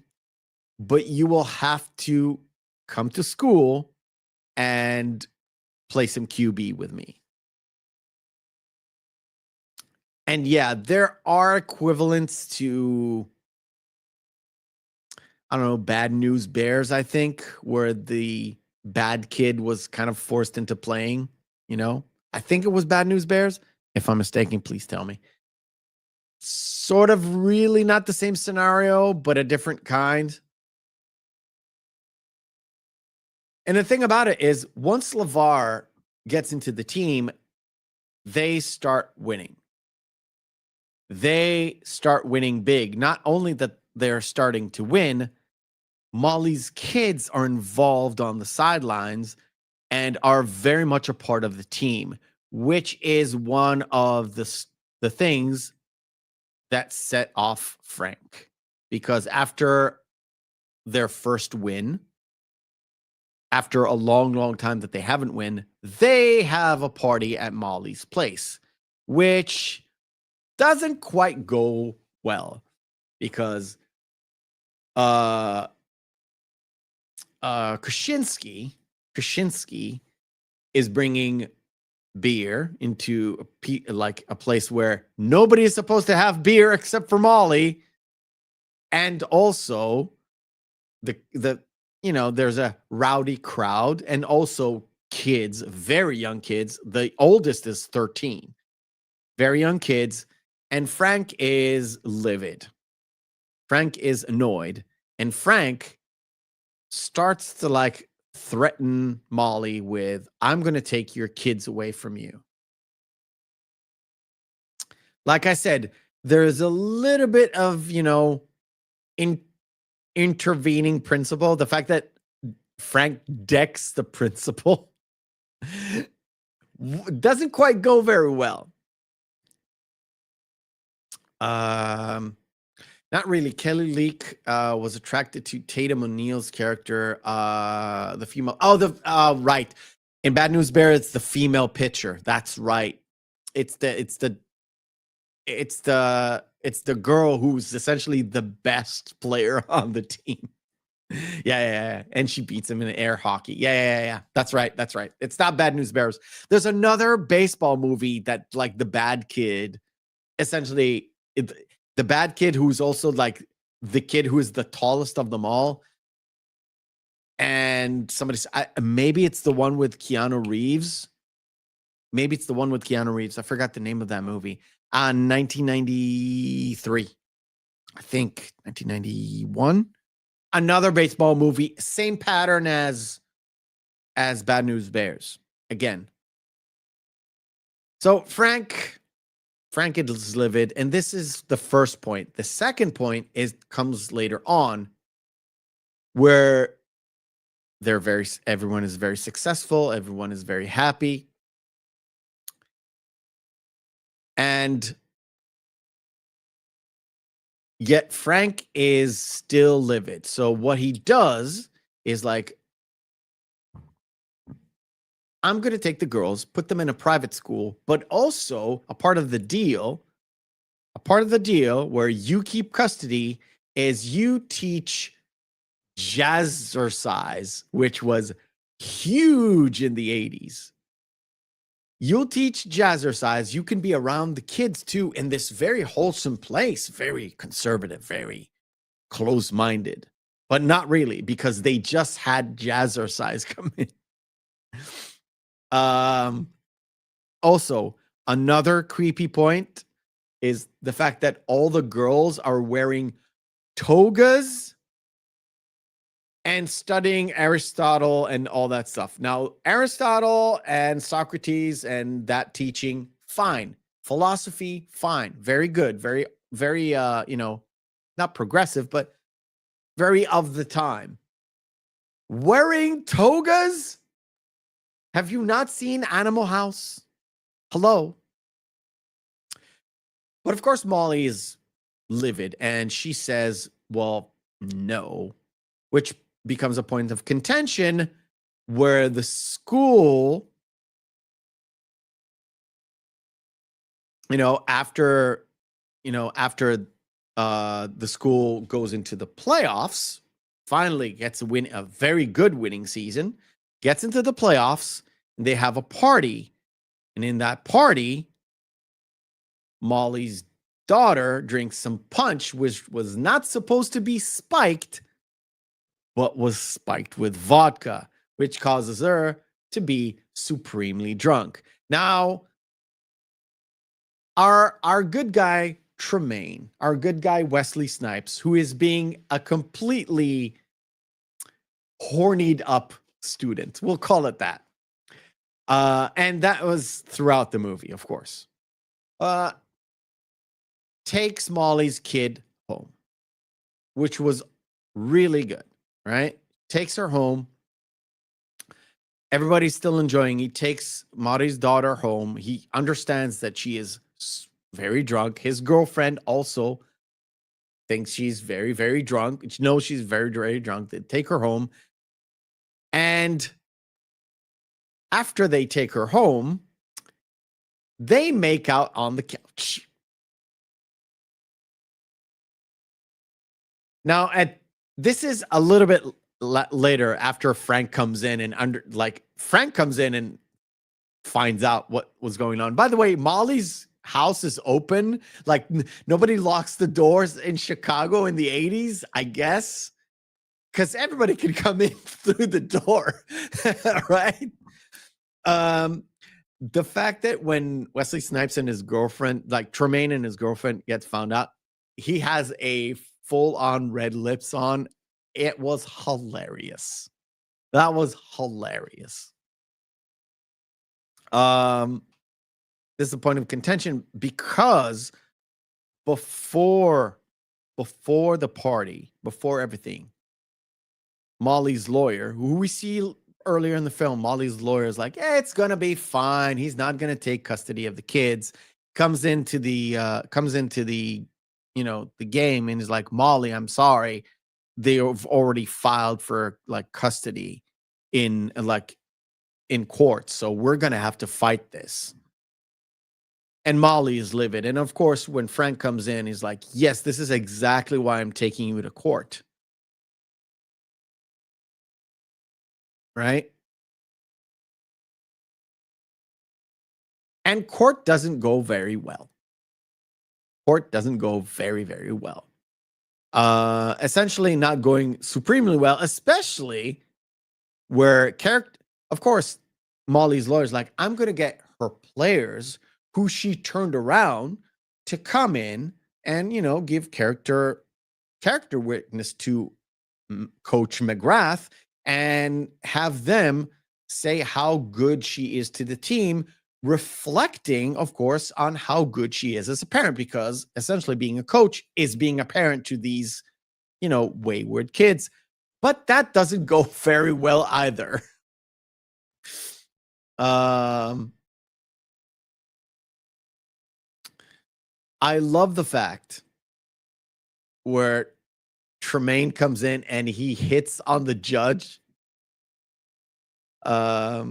but you will have to come to school and play some QB with me. And yeah, there are equivalents to, I don't know, Bad News Bears, I think, where the bad kid was kind of forced into playing, you know? I think it was Bad News Bears. If I'm mistaken, please tell me. Sort of really not the same scenario, but a different kind. And the thing about it is, once LeVar gets into the team, they start winning. They start winning big. Not only that they're starting to win, Molly's kids are involved on the sidelines and are very much a part of the team, which is one of the things that set off Frank. Because after their first win, after a long, long time that they haven't won, they have a party at Molly's place, which doesn't quite go well because Krasinski is bringing beer into a place where nobody is supposed to have beer except for Molly, and also there's a rowdy crowd and also kids, very young kids. The oldest is 13, very young kids, and Frank is livid. Frank is annoyed, and Frank starts to threaten Molly with, I'm going to take your kids away from you. Like I said, there's a little bit of, intervening principle. The fact that Frank decks the principal doesn't quite go very well. Not really. Kelly Leak was attracted to Tatum O'Neal's character, the female. Right. In Bad News Bear, it's the female pitcher. That's right. It's the girl who's essentially the best player on the team. Yeah. And she beats him in air hockey. Yeah. That's right. It's not Bad News Bears. There's another baseball movie that the bad kid, essentially. The bad kid who's also the kid who is the tallest of them all. And maybe it's the one with Keanu Reeves. I forgot the name of that movie. 1993. I think 1991. Another baseball movie. Same pattern as Bad News Bears. Again. So Frank is livid, and this is the first point. The second point comes later on, where everyone is very successful, everyone is very happy, and yet Frank is still livid. So what he does is I'm going to take the girls, put them in a private school, but also a part of the deal where you keep custody is you teach jazzercise, which was huge in the 80s. You'll teach jazzercise. You can be around the kids too in this very wholesome place, very conservative, very close-minded, but not really, because they just had Jazzercise come in. Also, another creepy point is the fact that all the girls are wearing togas and studying Aristotle and all that stuff. Now, Aristotle and Socrates and that teaching, fine. Philosophy, fine. Very good. Very, very, not progressive, but very of the time. Wearing togas? Have you not seen Animal House? Hello? But of course, Molly is livid and she says, well, no, which becomes a point of contention where the school, after the school goes into the playoffs, finally gets a very good winning season, gets into the playoffs, and they have a party. And in that party, Molly's daughter drinks some punch, which was not supposed to be spiked, but was spiked with vodka, which causes her to be supremely drunk. Now, our good guy, Tremaine, our good guy, Wesley Snipes, who is being a completely hornied up student, we'll call it that. And that was throughout the movie, of course. Takes Molly's kid home, which was really good, right? Takes her home. Everybody's still enjoying. He takes Molly's daughter home. He understands that she is very drunk. His girlfriend also thinks she's very, very drunk. She knows she's very, very drunk. They take her home. And after they take her home, they make out on the couch. Now, this is a little bit later after Frank comes in and Frank comes in and finds out what was going on. By the way, Molly's house is open. Like nobody locks the doors in Chicago in the 80s, I guess, because everybody could come in through the door, right? The fact that when Wesley Snipes and his girlfriend, like Tremaine and his girlfriend, gets found out, he has a full-on red lips on. It was hilarious. That was hilarious. This is a point of contention because before the party, before everything, Molly's lawyer, who we see earlier in the film, Molly's lawyer is like, it's gonna be fine. He's not gonna take custody of the kids. Comes into the the game and is like, Molly, I'm sorry. They've already filed for custody in court. So we're going to have to fight this. And Molly is livid. And of course, when Frank comes in, he's like, yes, this is exactly why I'm taking you to court. Right? And court doesn't go very well. Court doesn't go very, very well. Essentially not going supremely well, especially where of course, Molly's lawyer's like, I'm going to get her players who she turned around to come in and, give character witness to Coach McGrath and have them say how good she is to the team, reflecting, of course, on how good she is as a parent, because essentially being a coach is being a parent to these, wayward kids. But that doesn't go very well either. I love the fact where Tremaine comes in and he hits on the judge. I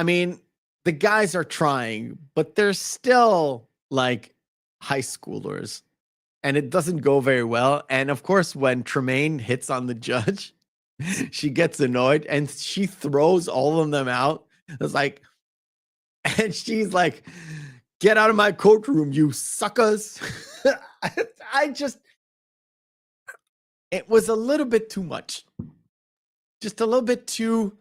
mean, the guys are trying, but they're still like high schoolers and it doesn't go very well. And of course, when Tremaine hits on the judge, she gets annoyed and she throws all of them out. It's like, and she's like, get out of my courtroom, you suckers. it was a little bit too much. Just a little bit too.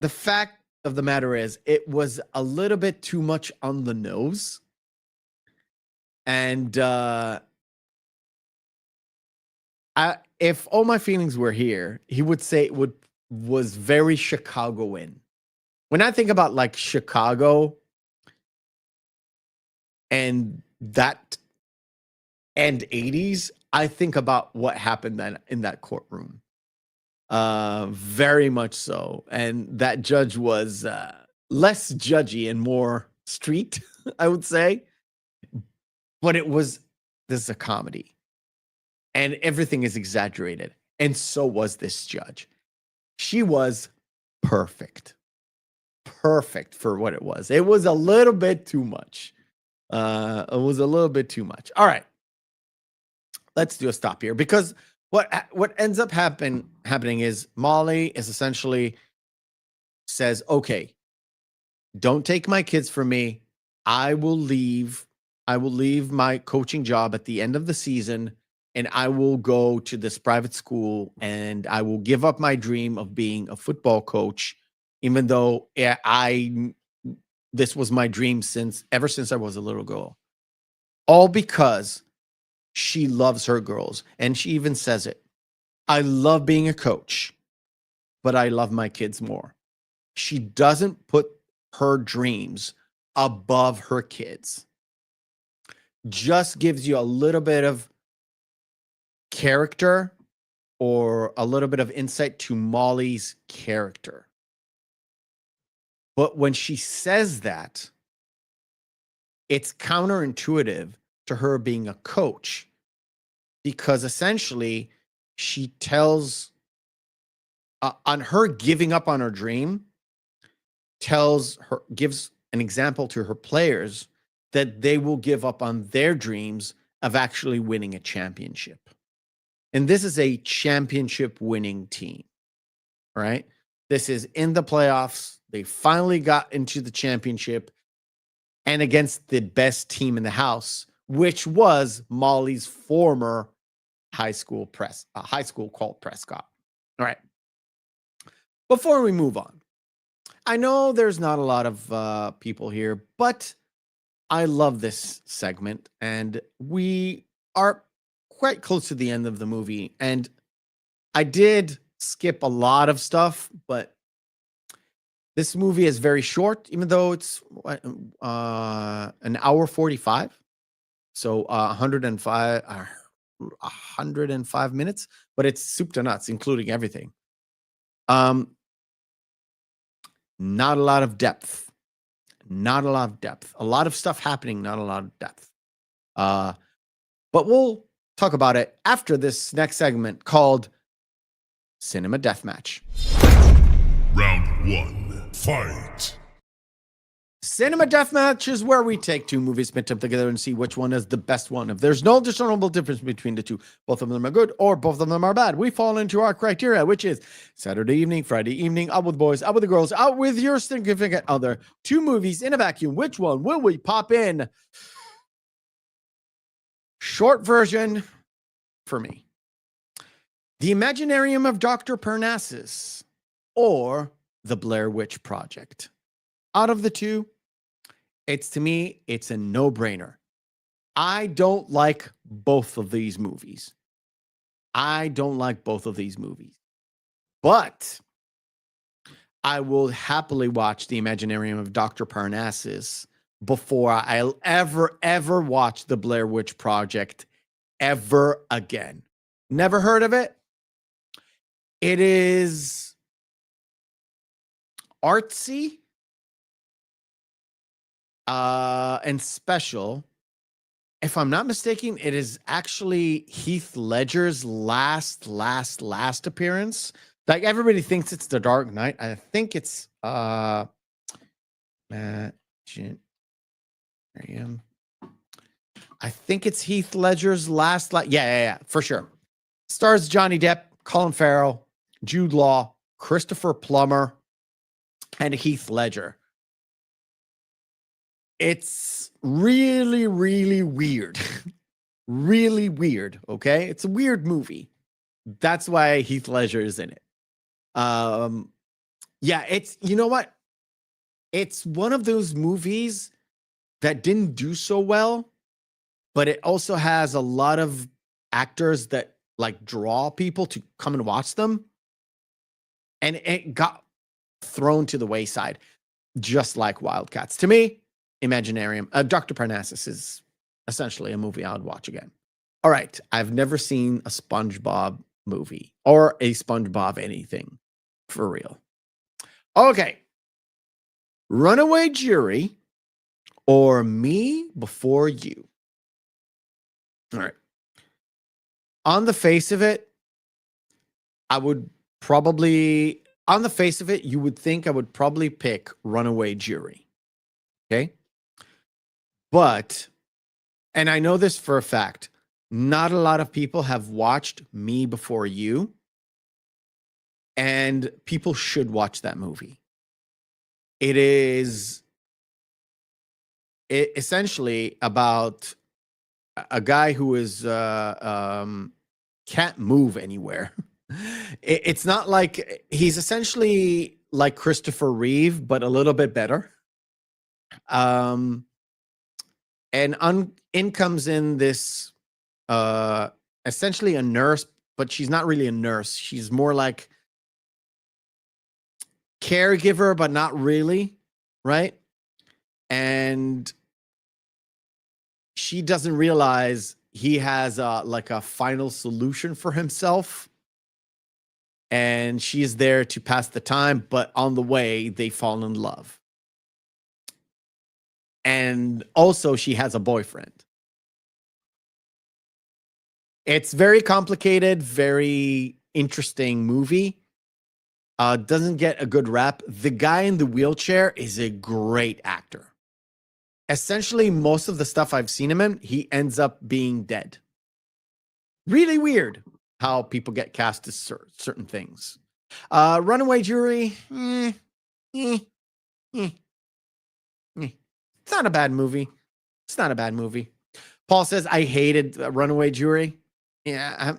The fact of the matter is, it was a little bit too much on the nose. And if All My Feelings were here, he would say it was very Chicagoan. When I think about like Chicago and that and 80s, I think about what happened then in that courtroom. Very much so. And that judge was less judgy and more street, I would say. But this is a comedy. And everything is exaggerated. And so was this judge. She was perfect. Perfect for what it was. It was a little bit too much. It was a little bit too much. All right. Let's do a stop here, because what ends up happening is Molly is essentially says, okay, don't take my kids from me. I will leave my coaching job at the end of the season, and I will go to this private school, and I will give up my dream of being a football coach, even though this was my dream ever since I was a little girl. All because she loves her girls. And she even says it. I love being a coach, but I love my kids more. She doesn't put her dreams above her kids. Just gives you a little bit of character or a little bit of insight to Molly's character. But when she says that, it's counterintuitive to her being a coach, because essentially she tells on her giving up on her dream, gives an example to her players that they will give up on their dreams of actually winning a championship. And this is a championship winning team, right? This is in the playoffs. They finally got into the championship, and against the best team in the house, which was Molly's former high school called Prescott. All right. Before we move on, I know there's not a lot of people here, but I love this segment, and we are quite close to the end of the movie. And I did skip a lot of stuff, but this movie is very short, even though it's an hour 45. So 105 minutes, but it's soup to nuts, including everything. Not a lot of depth. Not a lot of depth. A lot of stuff happening, not a lot of depth. But we'll talk about it after this next segment called Cinema Deathmatch. Round 1. Fight. Cinema Deathmatch is where we take two movies, pit them together, and see which one is the best one. If there's no discernible difference between the two, both of them are good or both of them are bad, we fall into our criteria, which is Saturday evening, Friday evening, out with the boys, out with the girls, out with your significant other. Two movies in a vacuum. Which one will we pop in? Short version for me: The Imaginarium of Dr. Parnassus or The Blair Witch Project. Out of the two, to me, it's a no-brainer. I don't like both of these movies. But I will happily watch The Imaginarium of Dr. Parnassus before I'll ever watch The Blair Witch Project ever again. Never heard of it? It is artsy and special. If I'm not mistaken, it is actually Heath Ledger's last appearance. Like, everybody thinks it's The Dark Knight. I think it's I think it's Heath Ledger's last. Yeah, for sure. Stars Johnny Depp, Colin Farrell, Jude Law, Christopher Plummer, and Heath Ledger. It's really, really weird. Really weird, okay? It's a weird movie. That's why Heath Ledger is in it. Yeah, it's, you know what? It's one of those movies that didn't do so well, but it also has a lot of actors that like draw people to come and watch them. And it got thrown to the wayside, just like Wildcats. To me, Imaginarium, Dr. Parnassus is essentially a movie I would watch again. All right, I've never seen a SpongeBob movie or a SpongeBob anything for real. Okay. Runaway Jury or Me Before You. All right. On the face of it, I would probably, on the face of it, you would think I would probably pick Runaway Jury. Okay. But, and I know this for a fact, not a lot of people have watched Me Before You. And people should watch that movie. It is essentially about a guy who is can't move anywhere. It's not like he's essentially like Christopher Reeve, but a little bit better. And in comes in this essentially a nurse, but she's not really a nurse. She's more like caregiver, but not really, right? And she doesn't realize he has like a final solution for himself. And she's there to pass the time, but on the way, they fall in love. And also, she has a boyfriend. It's very complicated, very interesting movie. Doesn't get a good rap. The guy in the wheelchair is a great actor. Essentially, most of the stuff I've seen him in, he ends up being dead. Really weird how people get cast as certain things. Runaway Jury, it's not a bad movie. It's not a bad movie. Paul says, I hated Runaway Jury. Yeah.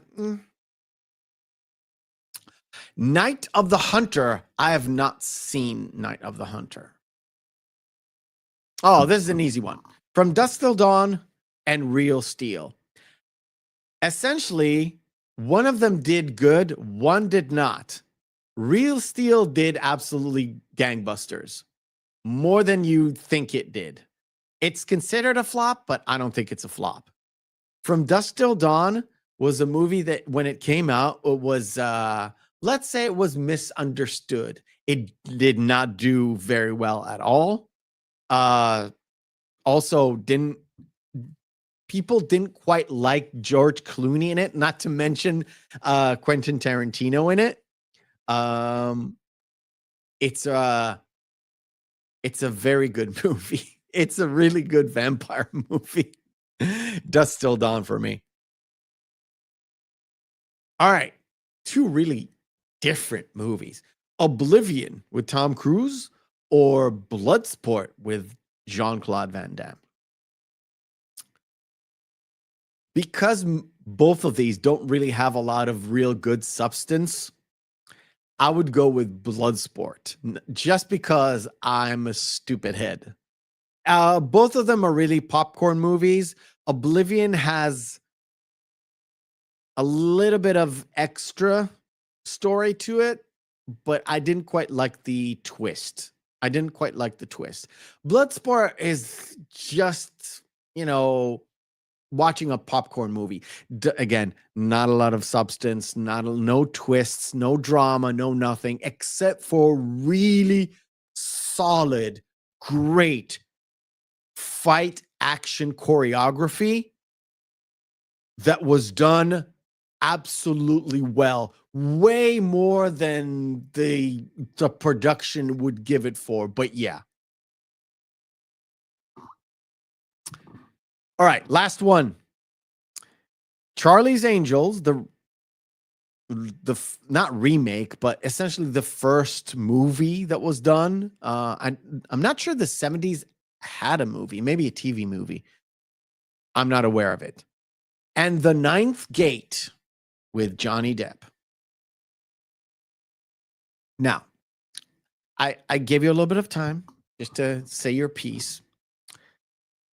Night of the Hunter. I have not seen Night of the Hunter. Oh, this is an easy one. From Dusk Till Dawn and Real Steel. Essentially, one of them did good, one did not. Real Steel did absolutely gangbusters. More than you think it did. It's considered a flop, but I don't think it's a flop. From Dusk Till Dawn was a movie that when it came out, it was, let's say it was misunderstood. It did not do very well at all. Also people didn't quite like George Clooney in it, not to mention Quentin Tarantino in it. It's a very good movie. It's a really good vampire movie. Dusk Till Dawn for me. All right. Two really different movies. Oblivion with Tom Cruise or Bloodsport with Jean-Claude Van Damme. Because both of these don't really have a lot of real good substance, I would go with Bloodsport just because I'm a stupid head. Both of them are really popcorn movies. Oblivion has a little bit of extra story to it, but I didn't quite like the twist. Bloodsport is just, watching a popcorn movie. Again, not a lot of substance, no twists, no drama, no nothing, except for really solid, great fight action choreography that was done absolutely well, way more than the production would give it for. But yeah. All right, last one. Charlie's Angels, the not remake, but essentially the first movie that was done. I'm not sure the 70s had a movie, maybe a TV movie. I'm not aware of it. and The Ninth Gate with Johnny Depp. Now, I gave you a little bit of time just to say your piece.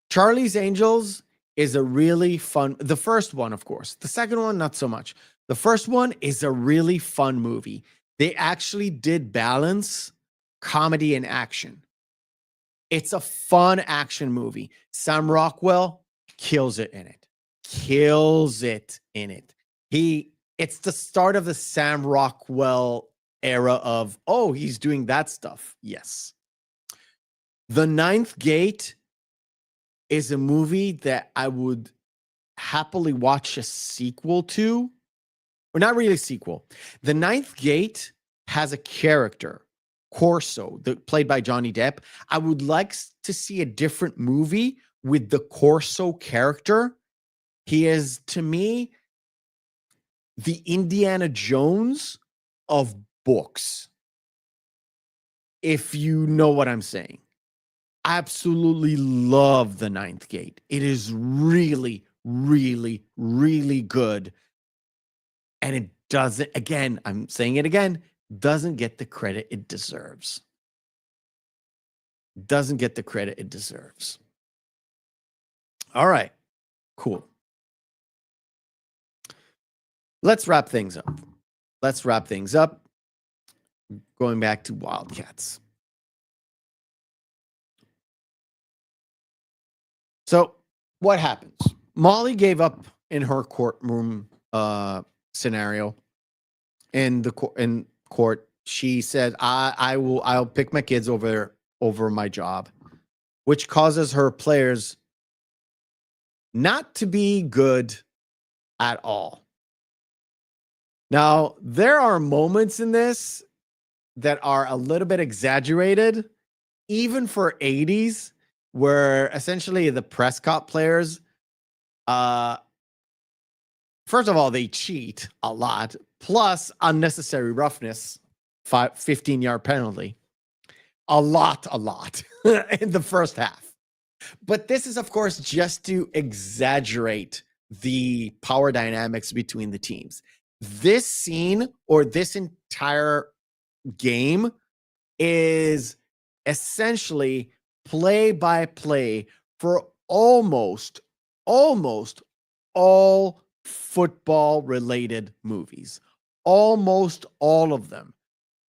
Charlie's Angels is a really fun, the first one, of course. The second one, not so much. The first one is a really fun movie. They actually did balance comedy and action. It's a fun action movie. Sam Rockwell kills it in it. Kills it in it. It's the start of the Sam Rockwell era of, oh, he's doing that stuff. Yes. The Ninth Gate is a movie that I would happily watch a sequel to. Or not really a sequel. The Ninth Gate has a character, Corso, played by Johnny Depp. I would like to see a different movie with the Corso character. He is, to me, the Indiana Jones of books. If you know what I'm saying. Absolutely love The Ninth Gate. It is really, really, really good. And it doesn't, again, I'm saying it again, doesn't get the credit it deserves. Doesn't get the credit it deserves. All right, cool. Let's wrap things up. Going back to Wildcats. So what happens? Molly gave up in her courtroom scenario in court. She said, I'll pick my kids over my job, which causes her players not to be good at all. Now, there are moments in this that are a little bit exaggerated, even for 80s, where essentially the Prescott players, first of all, they cheat a lot, plus unnecessary roughness, 15-yard penalty. A lot in the first half. But this is, of course, just to exaggerate the power dynamics between the teams. This scene or this entire game is essentially play by play for almost all football related movies. Almost all of them.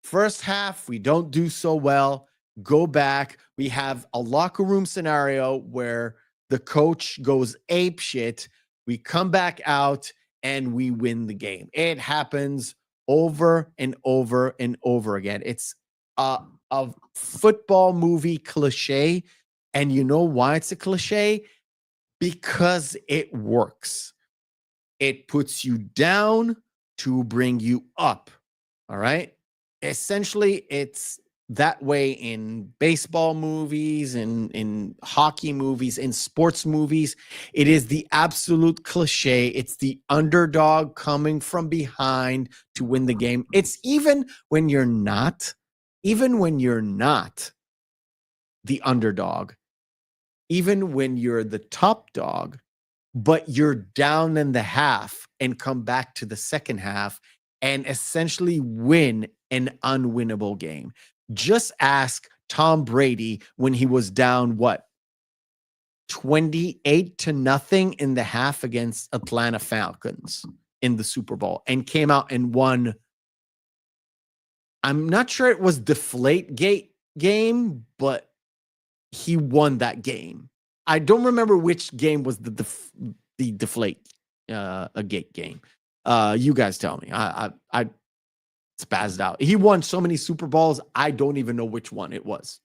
First half, we don't do so well. Go back. We have a locker room scenario where the coach goes ape shit. We come back out and we win the game. It happens over and over and over again. It's a football movie cliche. And you know why it's a cliche? Because it works. It puts you down to bring you up. All right. Essentially, it's that way in baseball movies, in hockey movies, in sports movies. It is the absolute cliche. It's the underdog coming from behind to win the game. It's even when you're not the underdog, even when you're the top dog, but you're down in the half and come back to the second half and essentially win an unwinnable game. Just ask Tom Brady when he was down, 28-0 in the half against Atlanta Falcons in the Super Bowl and came out and won. I'm not sure it was Deflate Gate game, but he won that game. I don't remember which game was the Deflate Gate game. You guys tell me. I spazzed out. He won so many Super Bowls, I don't even know which one it was.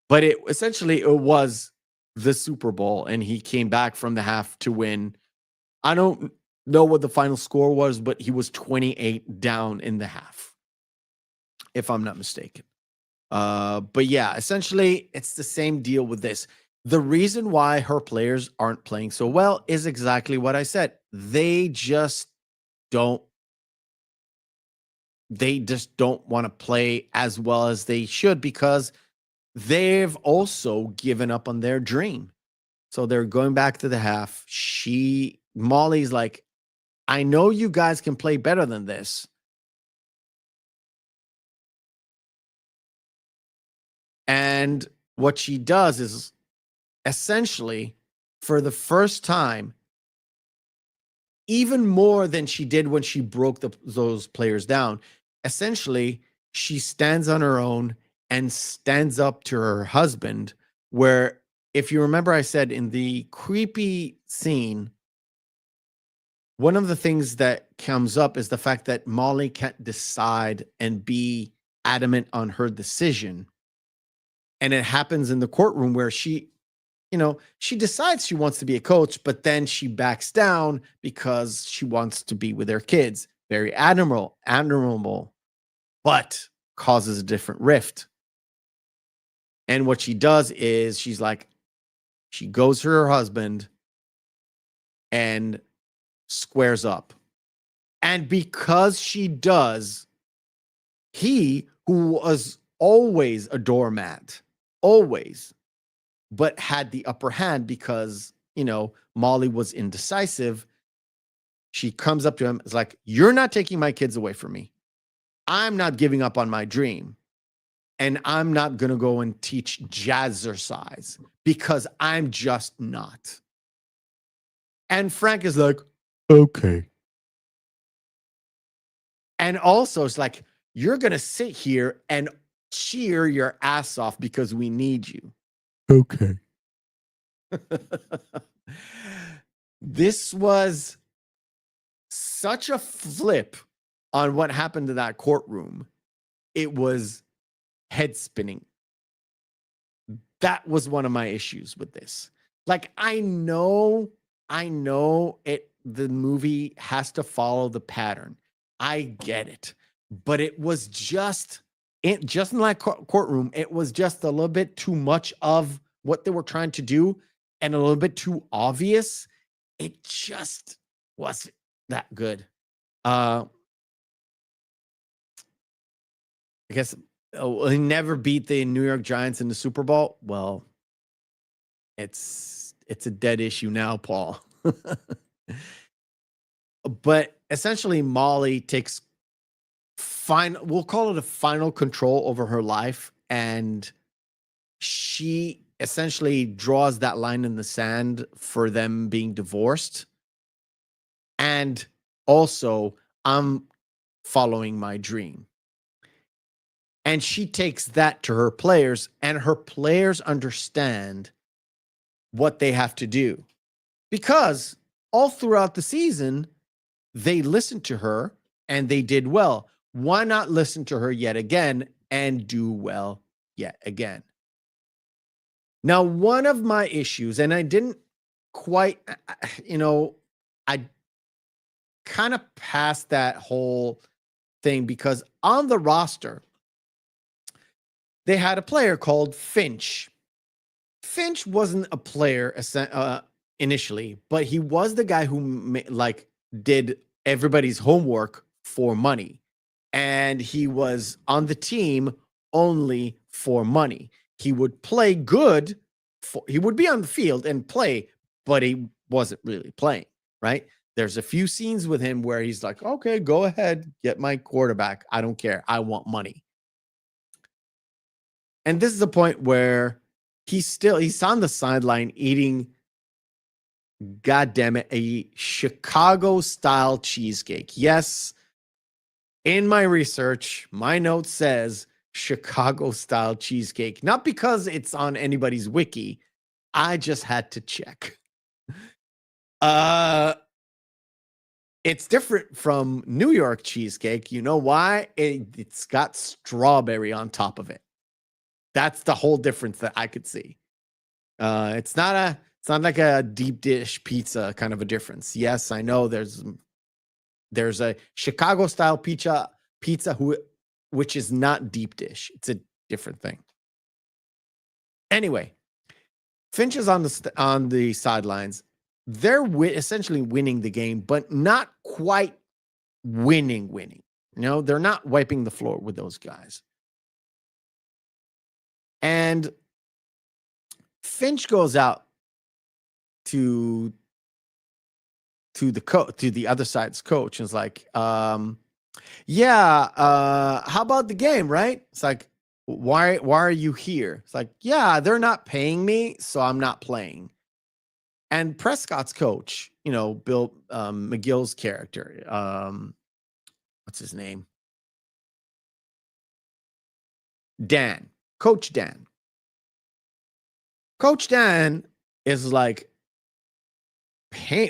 But it was the Super Bowl, and he came back from the half to win. I don't know what the final score was, but he was 28 down in the half, if I'm not mistaken. But yeah, essentially, it's the same deal with this. The reason why her players aren't playing so well is exactly what I said. They just don't want to play as well as they should because they've also given up on their dream. So they're going back to the half. Molly's like, I know you guys can play better than this. And what she does is essentially, for the first time, even more than she did when she broke those players down, essentially, she stands on her own and stands up to her husband. Where, if you remember, I said in the creepy scene, one of the things that comes up is the fact that Molly can't decide and be adamant on her decision. And it happens in the courtroom where she decides she wants to be a coach, but then she backs down because she wants to be with her kids. Very admirable, but causes a different rift. And what she does is she goes to her husband and squares up. And because she does, he, who was always a doormat, always, but had the upper hand because, Molly was indecisive. She comes up to him. It's like, you're not taking my kids away from me. I'm not giving up on my dream. And I'm not going to go and teach jazzercise because I'm just not. And Frank is like, okay. And also it's like, you're going to sit here and cheer your ass off because we need you. Okay. This was such a flip on what happened to that courtroom. It was head spinning. That was one of my issues with this. Like, I know the movie has to follow the pattern. I get it. But it was just in that courtroom, it was just a little bit too much of what they were trying to do and a little bit too obvious. It just wasn't that good. I guess he never beat the New York Giants in the Super Bowl. Well, it's a dead issue now, Paul. But essentially, Molly takes we'll call it a final control over her life, and she essentially draws that line in the sand for them being divorced. And also, I'm following my dream. And she takes that to her players, and her players understand what they have to do. Because all throughout the season, they listened to her and they did well. Why not listen to her yet again and do well yet again? Now, one of my issues, and I didn't quite, I kind of passed that whole thing because on the roster, they had a player called Finch. Finch wasn't a player initially, but he was the guy who did everybody's homework for money. And he was on the team only for money. He would play good. He would be on the field and play, but he wasn't really playing, right? There's a few scenes with him where he's like, okay, go ahead, get my quarterback. I don't care. I want money. And this is a point where he's on the sideline eating, God damn it, a Chicago style cheesecake. Yes. In my research, my note says Chicago style cheesecake, not because it's on anybody's wiki. I just had to check. It's different from New York cheesecake. You know why? It's got strawberry on top of it. That's the whole difference that I could see. It's not like a deep dish pizza kind of a difference. Yes, I know there's a Chicago style pizza which is not deep dish. It's a different thing. Anyway, Finch is on the sidelines. They're essentially winning the game, but not quite winning. They're not wiping the floor with those guys. And Finch goes out to to the other side's coach and is like, how about the game, right? It's like, why are you here? It's like, yeah, they're not paying me, so I'm not playing. And Prescott's coach, Bill McGill's character, what's his name? Dan. Coach Dan. Coach Dan is like,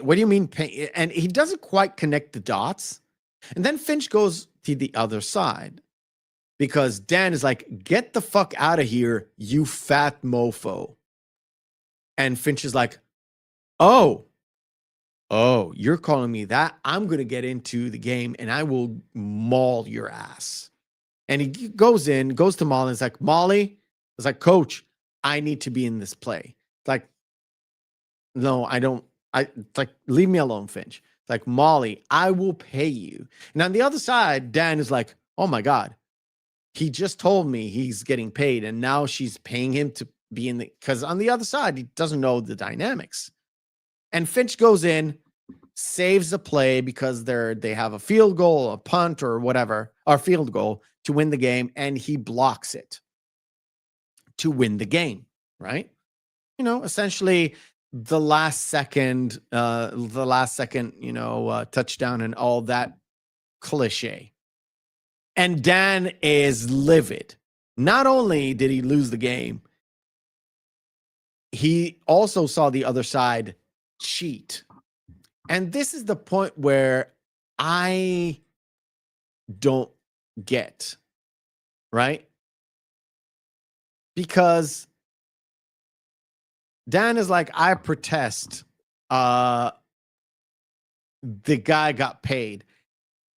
what do you mean pain? And he doesn't quite connect the dots. And then Finch goes to the other side because Dan is like, get the fuck out of here, you fat mofo. And Finch is like, oh, you're calling me that? I'm going to get into the game and I will maul your ass. And he goes to Molly and is like, Molly, it's like, coach, I need to be in this play. It's like, no, I don't. It's like, leave me alone, Finch. It's like, Molly, I will pay you. And on the other side, Dan is like, oh my God, he just told me he's getting paid. And now she's paying him to be in because on the other side, he doesn't know the dynamics. And Finch goes in, saves the play because they have a field goal, a punt or whatever, or field goal to win the game. And he blocks it to win the game, right? Essentially the last second, touchdown and all that cliche. And Dan is livid. Not only did he lose the game, he also saw the other side cheat. And this is the point where I don't get, right? Because Dan is like, I protest. The guy got paid.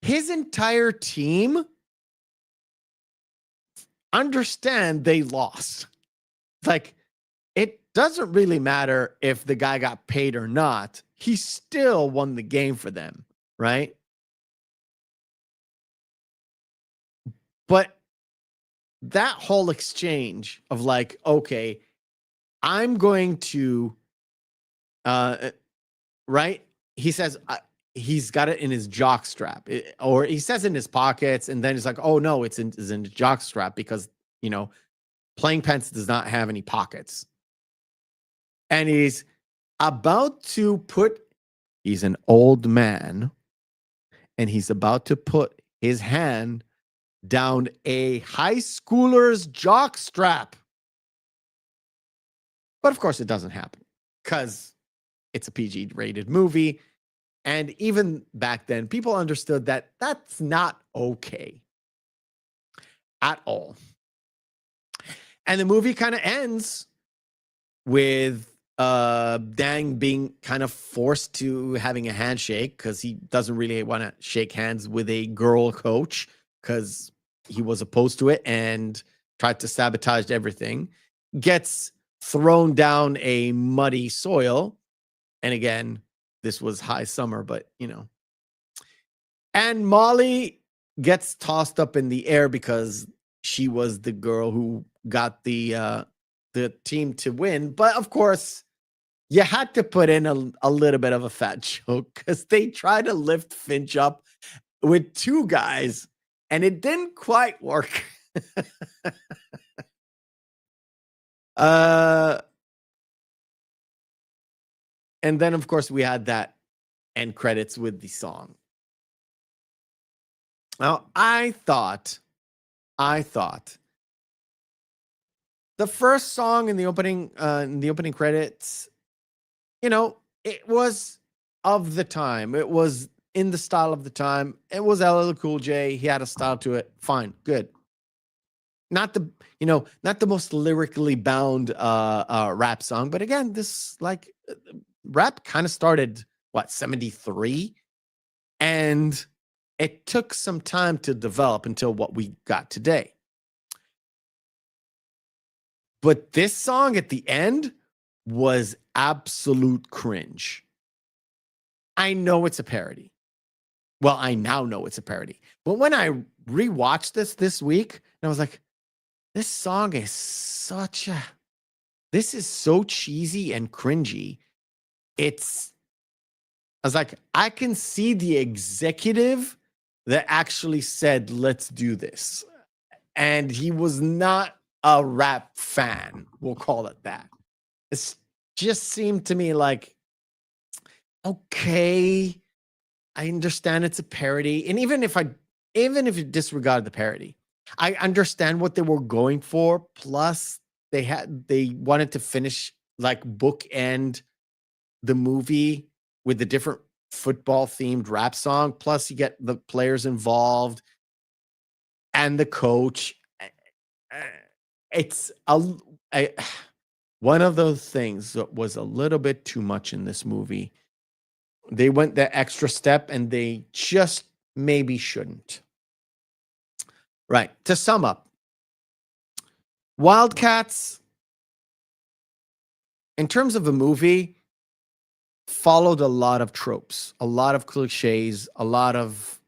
His entire team understand they lost. Like, it doesn't really matter if the guy got paid or not. He still won the game for them, right? But that whole exchange of like, okay, I'm going to, right? He says he's got it in his jock strap, or he says in his pockets, and then he's like, oh no, it's in his jock strap because, playing pants does not have any pockets. And he's about to he's an old man, and he's about to put his hand down a high schooler's jock strap. But of course it doesn't happen because it's a PG-rated movie. And even back then, people understood that that's not okay at all. And the movie kind of ends with Dan being kind of forced to having a handshake because he doesn't really want to shake hands with a girl coach because he was opposed to it and tried to sabotage everything. Gets thrown down a muddy soil. And again, this was high summer, but and Molly gets tossed up in the air because she was the girl who got the team to win. But of course, you had to put in a little bit of a fat joke because they tried to lift Finch up with two guys and it didn't quite work. And then, of course, we had that end credits with the song. Now, I thought the first song in the opening credits, it was of the time. It was in the style of the time. It was LL Cool J. He had a style to it. Fine, good. Not the most lyrically bound rap song, but again, this rap kind of started 73, and it took some time to develop until what we got today. But this song at the end was absolute cringe. I know it's a parody. Well, I now know it's a parody. But when I rewatched this week, I was like, this song is this is so cheesy and cringy. It's I was like, I can see the executive that actually said, let's do this. And he was not a rap fan. We'll call it that. It just seemed to me like, okay, I understand it's a parody. And even if you disregard the parody, I understand what they were going for. Plus, they wanted to finish, like, bookend the movie with the different football themed rap song. Plus, you get the players involved and the coach. It's one of those things that was a little bit too much in this movie. They went the extra step and they just maybe shouldn't. Right. To sum up, Wildcats, in terms of a movie, followed a lot of tropes, a lot of cliches, a lot of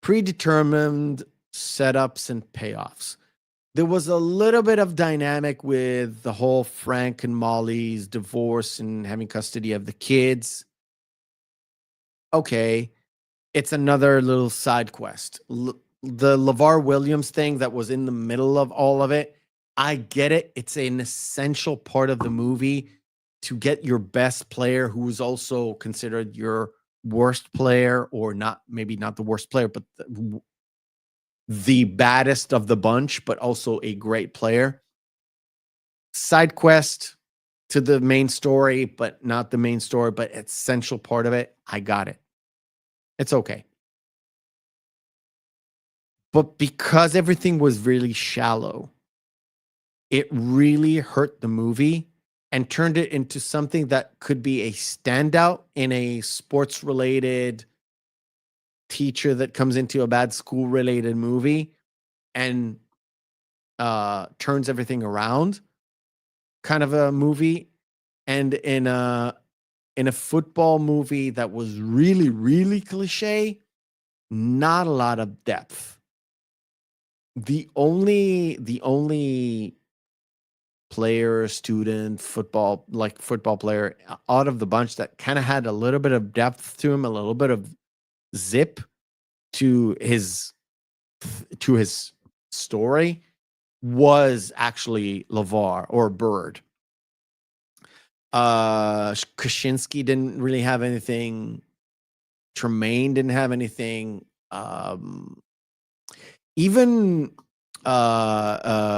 predetermined setups and payoffs. There was a little bit of dynamic with the whole Frank and Molly's divorce and having custody of the kids. Okay, it's another little side quest. The LeVar Williams thing that was in the middle of all of it, I get it. It's an essential part of the movie to get your best player, who is also considered your worst player, or not, maybe not the worst player, but the baddest of the bunch, but also a great player. Side quest to the main story, but not the main story, but essential part of it. I got it. It's okay. But because everything was really shallow, it really hurt the movie and turned it into something that could be a standout in a sports-related teacher that comes into a bad school-related movie and turns everything around kind of a movie. And in a football movie that was really, really cliche, not a lot of depth. The only player, student, football player out of the bunch that kind of had a little bit of depth to him, a little bit of zip to his story, was actually LeVar or Bird. Kaczynski didn't really have anything. Tremaine didn't have anything. Even Cerullo,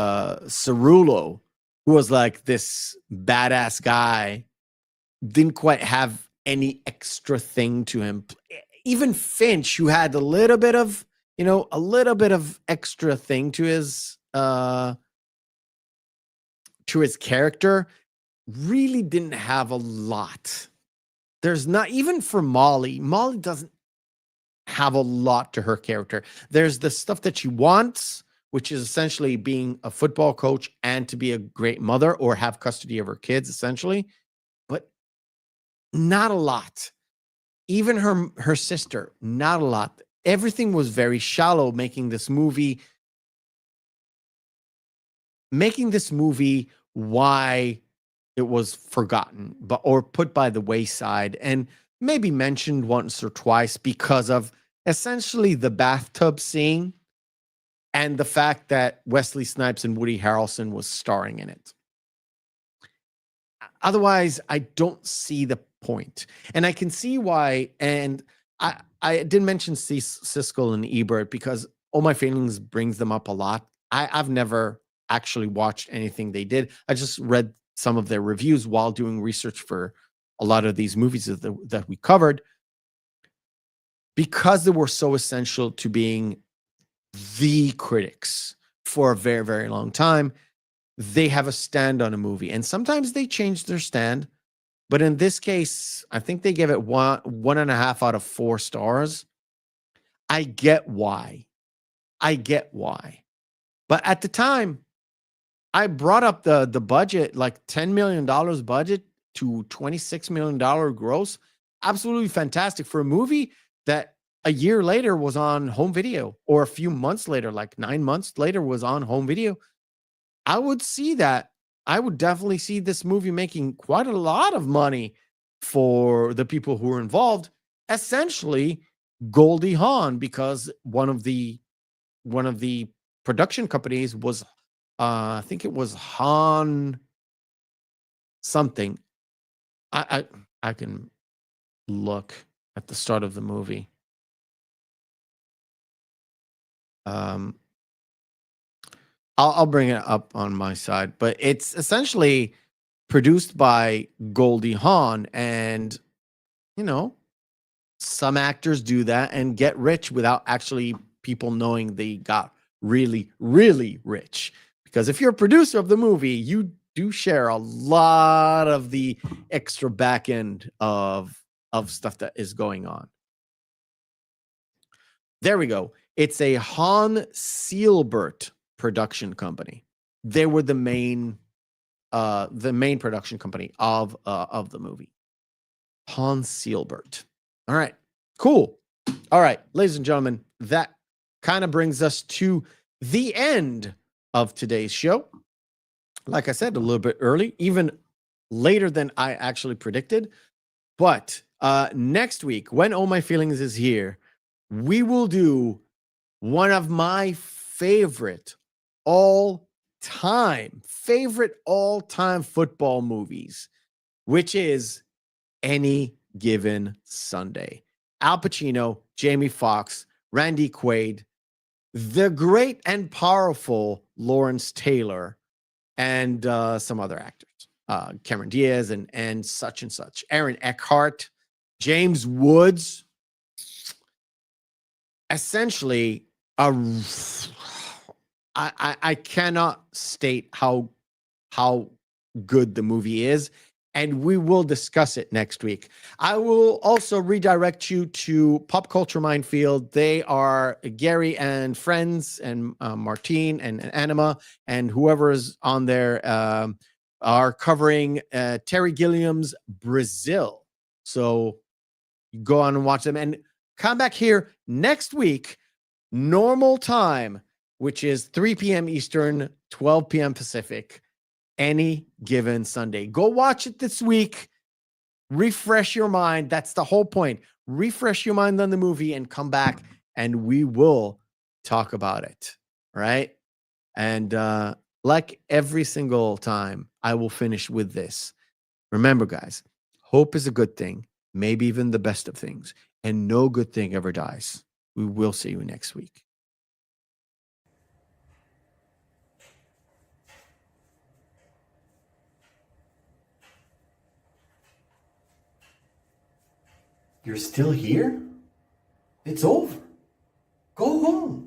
who was like this badass guy, didn't quite have any extra thing to him. Even Finch, who had a little bit of extra thing to his character, really didn't have a lot. There's not, even for Molly doesn't have a lot to her character. There's the stuff that she wants, which is essentially being a football coach and to be a great mother or have custody of her kids, essentially, but not a lot. Even her sister, not a lot. Everything was very shallow, making this movie why it was forgotten, or put by the wayside, and maybe mentioned once or twice because of essentially the bathtub scene and the fact that Wesley Snipes and Woody Harrelson was starring in it. Otherwise, I don't see the point. And I can see why. And I did mention Siskel and Ebert because All My Feelings brings them up a lot. I've never actually watched anything they did. I just read some of their reviews while doing research for a lot of these movies that we covered, because they were so essential to being the critics for a very, very long time. They have a stand on a movie, and sometimes they change their stand. But in this case, I think they gave it 1.5 out of 4 stars. I get why. But at the time, I brought up the budget, like $10 million budget to $26 million gross. Absolutely fantastic for a movie that a year later was on home video, or a few months later, like 9 months later, was on home video. I would see that. I would definitely see this movie making quite a lot of money for the people who were involved, essentially Goldie Hawn, because one of the production companies was I think it was Han something. I can look at the start of the movie. I'll bring it up on my side, but it's essentially produced by Goldie Hawn, and you know, some actors do that and get rich without actually people knowing they got really, really rich. Because if you're a producer of the movie, you do share a lot of the extra back end of stuff that is going on. There we go. It's a Han Sealbert production company. They were the main production company of the movie. Han Sealbert. All right, cool. All right, ladies and gentlemen, that kind of brings us to the end of today's show. Like I said, a little bit early, even later than I actually predicted. But next week, when All My Feelings is here, we will do one of my favorite all-time football movies, which is Any Given Sunday. Al Pacino, Jamie Foxx, Randy Quaid, the great and powerful Lawrence Taylor, and some other actors. Cameron Diaz and such. Aaron Eckhart, James Woods. Essentially, I cannot state how good the movie is, and we will discuss it next week. I will also redirect you to Pop Culture Minefield. They are Gary and friends, and Martine and Anima, and whoever is on there are covering Terry Gilliam's Brazil. So go on and watch them, and come back here next week, normal time, which is 3 p.m. Eastern, 12 p.m. Pacific. Any Given Sunday. Go watch it this week. Refresh your mind. That's the whole point. Refresh your mind on the movie and come back and we will talk about it. Right? And like every single time, I will finish with this. Remember, guys, hope is a good thing, maybe even the best of things, and no good thing ever dies. We will see you next week. You're still here? It's over. Go home.